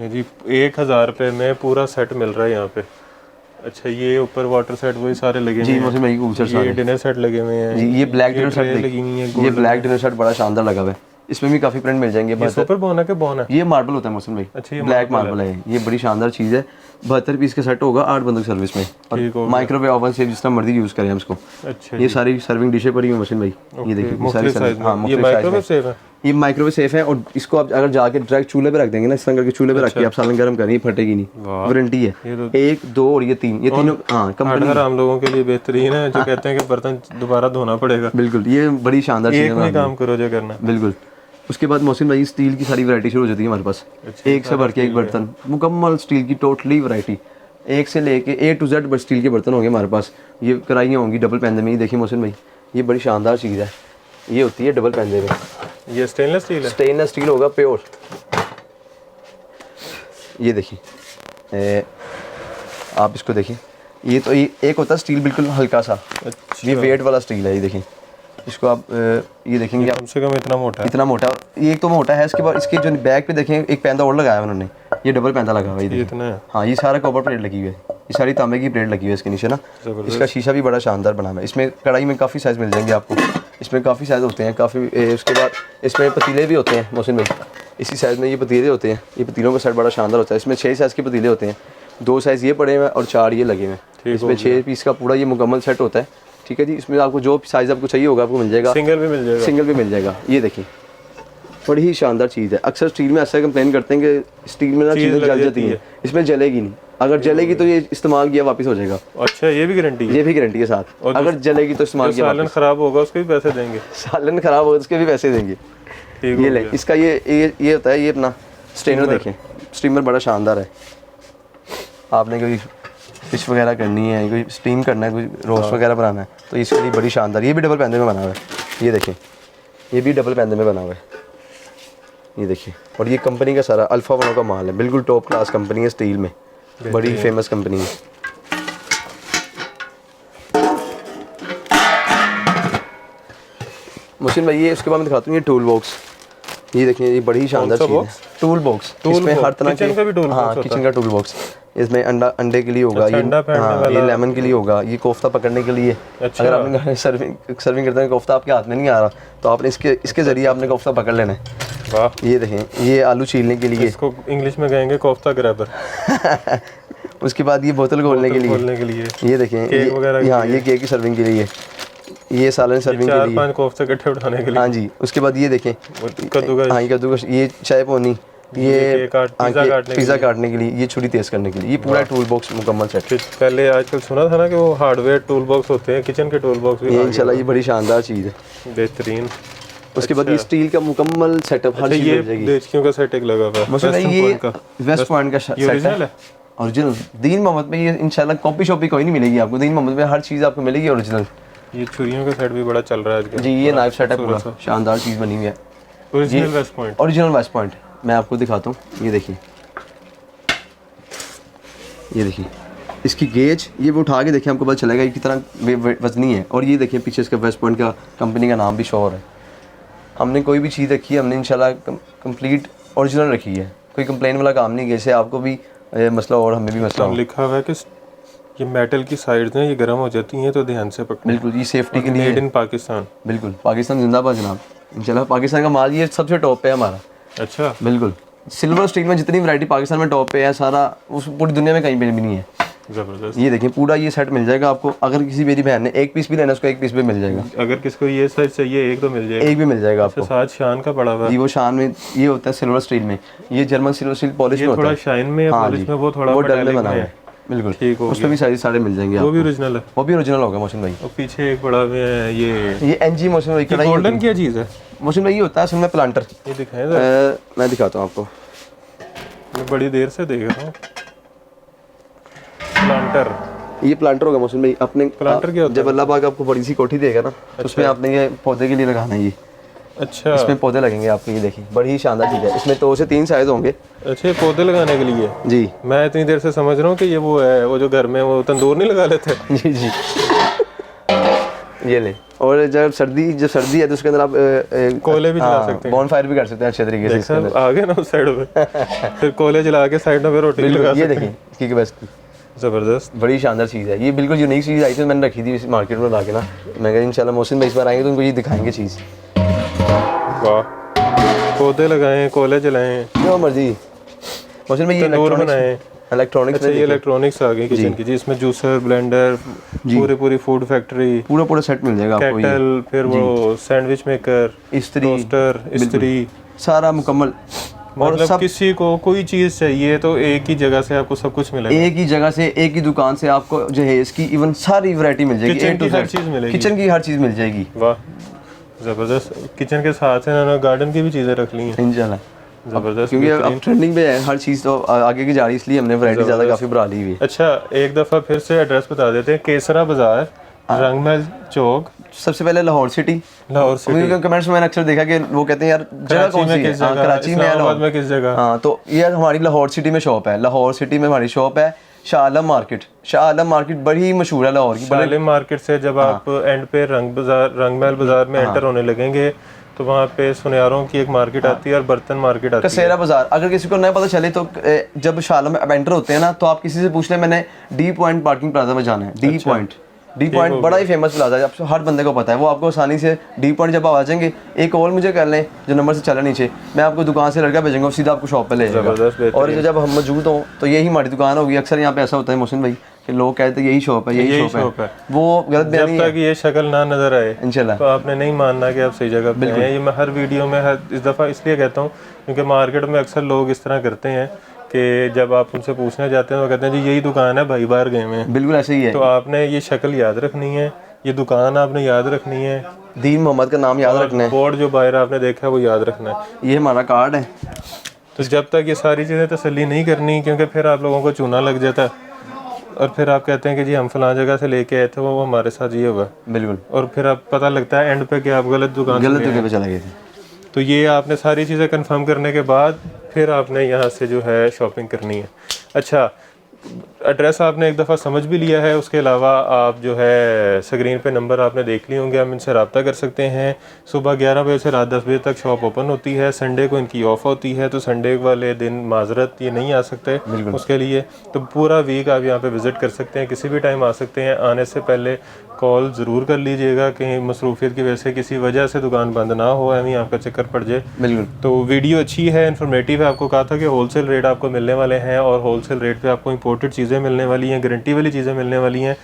ये जी 1000 रुपये में पूरा सेट मिल रहा है यहाँ पे। अच्छा, ये ऊपर वाटर सेट वही सारे लगे हुए जी हैं? मोहसिन भाई ऊपर ये डिनर सेट लगे हुए हैं जी। ये ब्लैक डिनर सेट लगी हुई है, ये ब्लैक डिनर सेट बड़ा शानदार लगा हुआ है। इसमें भी काफ़ी प्रिंट मिल जाएंगे। ये सुपर बोन है कि बोन है? ये मार्बल होता है मोहसिन भाई। अच्छा, ये ब्लैक मार्बल है। ये बड़ी शानदार चीज़ है। 72 पीस का सेट होगा, 8 बंदों की सर्विस में, और माइक्रोवेव ओवन से जितना मर्जी यूज़ करें हम इसको। अच्छा, ये सारी सर्विंग डिशें पड़ी हुई मोहसिन भाई, ये देखिए ये सारी सर्विंग। हाँ, ये माइक्रोवेव सेफ है? ये माइक्रोवेव सेफ है, और इसको आप अगर जाके डायरेक्ट चूल्हे पे रख देंगे ना, इस तरह करके चूल्हे पे रख के आप सालन गर्म करेंगे, फटेगी नहीं, वारंटी है। 1, 2 और ये 3, ये तीनों हाँ कंपनी आम लोगों के लिए बेहतरीन है, जो कहते हैं कि बर्तन दोबारा धोना पड़ेगा। बिल्कुल, ये बड़ी शानदार चीज़ है। काम करो जो करना। बिल्कुल। उसके बाद मोहसिन भाई स्टील की सारी वैरायटी शुरू हो जाती है हमारे पास। एक से बढ़ के एक बर्तन, मुकम्मल स्टील की टोटली वैरायटी, एक से लेके A to Z स्टील के बर्तन होंगे हमारे पास। ये कढ़ाइयाँ होंगी डबल पैंदे में। ये देखिए मोहसिन भाई, ये बड़ी शानदार चीज़ है, ये होती है डबल पैंदे में। ये स्टेनलेस स्टील है? स्टेनलेस स्टील होगा प्योर। ये देखिए, आप इसको देखिए, ये तो एक होता है स्टील बिल्कुल हल्का सा। अच्छा, ये वेट वाला स्टील है। ये देखिए, इसको आप ये देखेंगे कम से कम इतना मोटा है? इतना मोटा। ये एक तो मोटा है, इसके बाद इसके जो बैक पे देखें एक पैंदा और लगाया है उन्होंने, ये डबल पैंदा लगा हुआ है। ये इतना है? हाँ, ये सारा कॉपर प्लेट लगी हुई है, ये सारी तांबे की प्लेट लगी हुई है इसके नीचे ना। इसका शीशा भी बड़ा शानदार बना हुआ है। इसमें कढ़ाई में काफ़ी साइज़ मिल जाएंगे आपको, इसमें काफ़ी साइज़ होते हैं काफ़ी। उसके बाद इसमें पतीले भी होते हैं मोहसिन भाई, इसी साइज़ में ये पतीले होते हैं। ये पतीलों का सेट बड़ा शानदार होता है। इसमें 6 साइज़ के पतीले होते हैं, 2 साइज़ ये पड़े हुए हैं और 4 ये लगे हुए हैं। इसमें 6 पीस का पूरा ये मुकम्मल सेट होता है। ठीक है जी, इसमें आपको जो साइज़ आपको चाहिए होगा आपको मिल जाएगा। सिंगल भी मिल जाएगा? सिंगल भी मिल जाएगा। ये देखिए, बड़ी ही शानदार चीज़ है। अक्सर स्टील में ऐसा कंप्लेन करते हैं कि स्टील में ना चीज़ें जल जाती हैं, इसमें जलेगी नहीं। अगर जलेगी तो ये इस्तेमाल किया वापस हो जाएगा। अच्छा, ये भी गारंटी है? ये भी गारंटी के साथ। अगर जलेगी तो इस्तेमाल किया, सालन खराब होगा उसके भी पैसे देंगे? सालन खराब होगा उसके भी पैसे देंगे। ये ले, इसका ये होता है, ये अपना स्ट्रेनर देखें, स्टीमर बड़ा शानदार है। आपने कोई फिश वगैरह करनी है, कोई स्टीम करना है, कोई रोस्ट वगैरह बनाना है, तो इसके लिए बड़ी शानदार। ये भी डबल पैंदे में बना हुआ है। ये देखें, ये भी डबल पैंदे में बना हुआ है। ये देखिए, और ये कंपनी का सारा अल्फा वालों का माल है, बिल्कुल टॉप क्लास कंपनी है स्टील में, बड़ी फेमस कंपनी है। मोहसिन भाई ये उसके बाद मैं दिखाता हूँ ये टूल बॉक्स, ये देखिए ये बड़ी शानदार चीज़ है। टूल बॉक्स, इसमें हर तरह के, हाँ किचन का टूल बॉक्स। इसमें अंडे के लिए होगा, ये लेमन के लिए होगा, ये कोफ्ता पकड़ने के लिए। अगर आपने सर्विंग करते हैं कोफ्ता आपके हाथ में नहीं आ रहा तो आपने इसके जरिए आपने कोफ्ता पकड़ लेना है। वाह, ये देखें ये आलू छीलने के लिए, इसको इंग्लिश में कहेंगे कोफ्ता ग्रैबर। उसके बाद ये बोतल खोलने के लिए, ये देखें यहाँ ये केक की सर्विंग के लिए, ये सालन सर्विंग के लिए, 4-5 कोफ्ते इकट्ठे उठाने के लिए। हाँ जी। उसके बाद ये देखें कद्दूकस, हाँ कद्दूकस, ये चाय पोनी, ये पिज़्ज़ा काटने के लिए, ये छुरी तेज करने के लिए, ये पूरा टूल बॉक्स मुकम्मल सेट। पहले आजकल सुना था ना कि वो हार्डवेयर टूल बॉक्स होते हैं, किचन के टूल बॉक्स भी। ये इंशाल्लाह ये बड़ी शानदार चीज़ है, बेहतरीन। उसके बाद ये स्टील का मुकम्मल सेटअप, हर चीज़ मिल जाएगी। देचकियों का सेट एक लगा हुआ है, ये वेस्ट पॉइंट का सेट है, ओरिजिनल। दीन मोहम्मद में ये इंशाल्लाह कॉपी शॉपी कोई नहीं मिलेगी आपको, दीन मोहम्मद में हर चीज़ आपको मिलेगी ओरिजिनल। ये छुरियों का सेट भी बड़ा चल रहा है आजकल जी। ये नाइफ सेट है पूरा शानदार चीज़ बनी हुई है, original west point. Original west point मैं आपको दिखाता हूँ। ये देखिए, ये देखिए इसकी गेज, ये वो उठा के देखिए आपको पता चलेगा ये कितना वजनी है। और ये देखिए पीछे इसका वेस्ट पॉइंट का कंपनी का नाम भी शो हो रहा है। हमने कोई भी चीज़ रखी है हमने इंशाल्लाह कंप्लीट ओरिजिनल रखी है, कोई कंप्लेन वाला काम नहीं, जैसे आपको भी मसला और हमें भी मसला हो। लिखा हुआ है कि ये मेटल की साइड्स हैं, ये गर्म हो जाती हैं तो ध्यान से पकड़ो। बिल्कुल, ये सेफ्टी के लिए। Made in Pakistan. बिल्कुल, पाकिस्तान जिंदाबाद जनाब। इंशाल्लाह पाकिस्तान का माल ये सबसे टॉप पे है हमारा। अच्छा, बिल्कुल। सिल्वर स्टील में जितनी वैरायटी पाकिस्तान में टॉप पे है, सारा उस पूरी दुनिया में कहीं पे भी नहीं है। ज़बरदस्त। ये देखिए पूरा ये सेट मिल जाएगा आपको। अगर किसी मेरी बहन ने एक पीस भी लेना उसको एक पीस भी मिल जाएगा। अगर किसको ये सेट चाहिए एक तो मिल जाएगा, एक भी मिल जाएगा आपको। साथ शान का पड़ा हुआ है। जी वो शान में ये होता है सिल्वर स्टील में, ये जर्मन सिल्वर स्टील पॉलिश में होता है। थोड़ा शाइन में, पॉलिश में, वो थोड़ा डल में बना है। बिल्कुल ठीक हो, उसमें भी सारे मिल जाएंगे आपको। वो भी ओरिजिनल है, वो भी ओरिजिनल होगा मोहसिन भाई। और पीछे एक बड़ा में है ये एनजी मोहसिन भाई। गोल्डन क्या चीज़ है मोहसिन भाई? ये होता है असल में प्लांटर। ये दिखाएं, मैं दिखाता हूँ आपको। मैं बड़ी देर से देख रहा हूँ। प्लांटर, ये प्लांटर होगा मोहसिन भाई। अपने प्लांटर क्या होता है? जब अल्लाह पाक आपको बड़ी सी कोठी देगा ना तो उसमें आपने ये पौधे के लिए लगाना है। ये अच्छा, इसमें पौधे लगेंगे आपको। ये देखिए बड़ी ही शानदार चीज़ है। इसमें 2 से 3 साइज होंगे। अच्छा, पौधे लगाने के लिए? जी। मैं इतनी देर से समझ रहा हूँ कि ये वो है, वो जो घर में वो तंदूर नहीं लगा लेते। जी जी। ये ले। और जब सर्दी है तो उसके अंदर आप कोयले भी जला सकते हैं, बॉन फायर भी कर सकते हैं अच्छे तरीके से। आगे ना उस साइड पे फिर कोयले जला के साइड में रोटी लगा सकते हैं। ये देखिए इसकी बेस्ट, ज़बरदस्त, बड़ी शानदार चीज़ है। ये बिल्कुल यूनिक चीज़ आई थी, मैंने रखी थी इस मार्केट में लाके ना। मैं कहा इंशाल्लाह मोहसिन भाई इस बार आएंगे तो उनको ये दिखाएंगे चीज़। वाह, पौधे लगाएं, कोयले जलाएं, जो मर्जी। मोहसिन भाई ये इलेक्ट्रॉनिक्स ये इलेक्ट्रॉनिक्स आ गई किचन की जी। इसमें जूसर, ब्लेंडर, पूरी फूड फैक्ट्री, पूरा सेट मिल जाएगा आपको। केटल, फिर वो सैंडविच मेकर, टोस्टर, इस्त्री, सारा मुकम्मल। और मतलब किसी को कोई चीज़ चाहिए तो एक ही जगह से आपको सब कुछ मिलेगा। एक ही जगह से, एक ही दुकान से आपको जो है इसकी इवन सारी वैरायटी मिल जाएगी। किचन की हर चीज़ मिलेगी। किचन की हर चीज़ मिल जाएगी। वाह, ज़बरदस्त। किचन के साथ इन्होंने गार्डन की भी चीज़ें रख ली हैं इंशाल्लाह। ज़बरदस्त, क्योंकि अब ट्रेंडिंग पे है हर चीज़, तो आगे की जा रही है, इसलिए हमने वैरायटी ज़्यादा काफ़ी बढ़ा ली हुई है। अच्छा, एक दफ़ा फिर से एड्रेस बता देते हैं। केसरा बाजार, रंगमहल चौक, सबसे पहले लाहौर सिटी। कमेंट्स में मैंने अक्सर देखा कि वो कहते हैं यार जगह कौन सी है? कराची में, इस्लामाबाद में किस जगह? हाँ, तो यार हमारी लाहौर सिटी में शॉप है। लाहौर सिटी में हमारी शॉप है। शाह आलम मार्केट बड़ी मशहूर है लाहौर की। शाह आलम मार्केट से जब आप एंड पे रंगमहल बाजार में एंटर होने लगेंगे तो वहाँ पे सुनियारों की एक मार्केट आती है और बर्तन मार्केट आती है, कसेरा बाजार। अगर किसी को नहीं पता चले तो जब शाह आलम में एंटर होते हैं ना तो आप किसी से पूछ लें मैंने डी पॉइंट पार्किंग प्लाजा में जाना है। डी पॉइंट बड़ा ही फेमस प्लाजा है, हर बंदे को पता है। वो आपको आसानी से डी पॉइंट जब आप आ जाएंगे, एक और मुझे कर लें जो नंबर से चला नीचे, मैं आपको दुकान से लड़का भेजूंगा, सीधा आपको शॉप पे ले जाएगा। और जब हम मौजूद हों तो यही हमारी दुकान होगी। अक्सर यहाँ पे ऐसा होता है मोहसिन भाई कि लोग कहते हैं यही शॉप है, यही शॉप है। वो गलत बयानी है। जब तक ये शक्ल ना नजर आए इंशाल्लाह तो आपने नहीं मानना कि आप सही जगह पे हैं। ये मैं हर वीडियो में इस दफ़ा इसलिए कहता हूँ क्योंकि मार्केट में अक्सर लोग इस तरह करते हैं कि जब आप उनसे पूछने जाते हैं तो कहते हैं जी यही दुकान है, भाई बाहर गए हुए हैं। बिल्कुल ऐसे ही है। तो आपने ये शक्ल याद रखनी है, ये दुकान आपने याद रखनी है, दीन मोहम्मद का नाम याद रखना है, बोर्ड जो बाहर आपने देखा है वो याद रखना है। ये हमारा कार्ड है। तो जब तक ये सारी चीज़ें तसल्ली नहीं करनी, क्योंकि फिर आप लोगों को चूना लग जाता है और फिर आप कहते हैं कि जी हम फलां जगह से लेके आए थे, वो हमारे साथ ये हुआ। बिल्कुल। और फिर आप पता लगता है एंड पे कि आप गलत जगह पे चले गए थे। तो ये आपने सारी चीज़ें कंफर्म करने के बाद फिर आपने यहाँ से जो है शॉपिंग करनी है। अच्छा, एड्रेस आपने एक दफ़ा समझ भी लिया है, उसके अलावा आप जो है स्क्रीन पे नंबर आपने देख लिए होंगे, आप इनसे रब्ता कर सकते हैं। सुबह 11 बजे से रात 10 बजे तक शॉप ओपन होती है। संडे को इनकी ऑफ होती है, तो संडे वाले दिन माजरत ये नहीं आ सकते उसके लिए, तो पूरा वीक आप यहाँ पे विज़िट कर सकते हैं, किसी भी टाइम आ सकते हैं। आने से पहले कॉल ज़रूर कर लीजिएगा, कहीं मसरूफियत की वजह से किसी वजह से दुकान बंद ना हो, अभी आपका चक्कर पड़ जाए। बिल्कुल। तो वीडियो अच्छी है, इन्फॉर्मेटिव है। आपको कहा था कि होलसेल रेट आपको मिलने वाले हैं और होलसेल रेट पे आपको इंपोर्टेड चीज़ें मिलने वाली हैं, गारंटी वाली चीज़ें मिलने वाली हैं,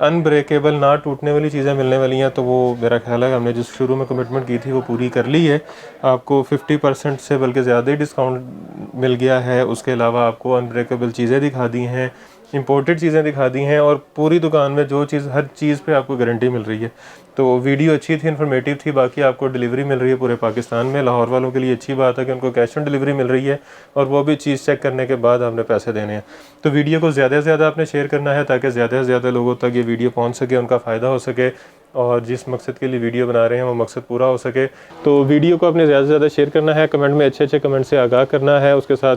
अनब्रेकेबल ना टूटने वाली चीज़ें मिलने वाली हैं। तो वो मेरा ख्याल है हमने जिस शुरू में कमिटमेंट की थी वो पूरी कर ली है। आपको 50% से बल्कि ज़्यादा ही डिस्काउंट मिल गया है। उसके अलावा आपको अनब्रेकेबल चीज़ें दिखा दी हैं, इंपोर्टेड चीज़ें दिखा दी हैं, और पूरी दुकान में जो चीज़, हर चीज़ पे आपको गारंटी मिल रही है। तो वीडियो अच्छी थी, इन्फॉर्मेटिव थी। बाकी आपको डिलीवरी मिल रही है पूरे पाकिस्तान में। लाहौर वालों के लिए अच्छी बात है कि उनको कैश ऑन डिलीवरी मिल रही है, और वो भी चीज़ चेक करने के बाद आपने पैसे देने हैं। तो वीडियो को ज़्यादा से ज़्यादा आपने शेयर करना है ताकि ज़्यादा से ज़्यादा लोगों तक ये वीडियो पहुँच सके, उनका फ़ायदा हो सके, और जिस मकसद के लिए वीडियो बना रहे हैं वो मकसद पूरा हो सके। तो वीडियो को आपने ज़्यादा से ज़्यादा शेयर करना है, कमेंट में अच्छे अच्छे कमेंट से आगाह करना है, उसके साथ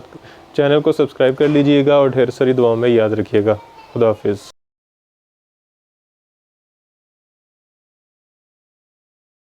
चैनल को सब्सक्राइब कर लीजिएगा और ढेर सारी दुआओं में याद रखिएगा। खुदा हाफिज़।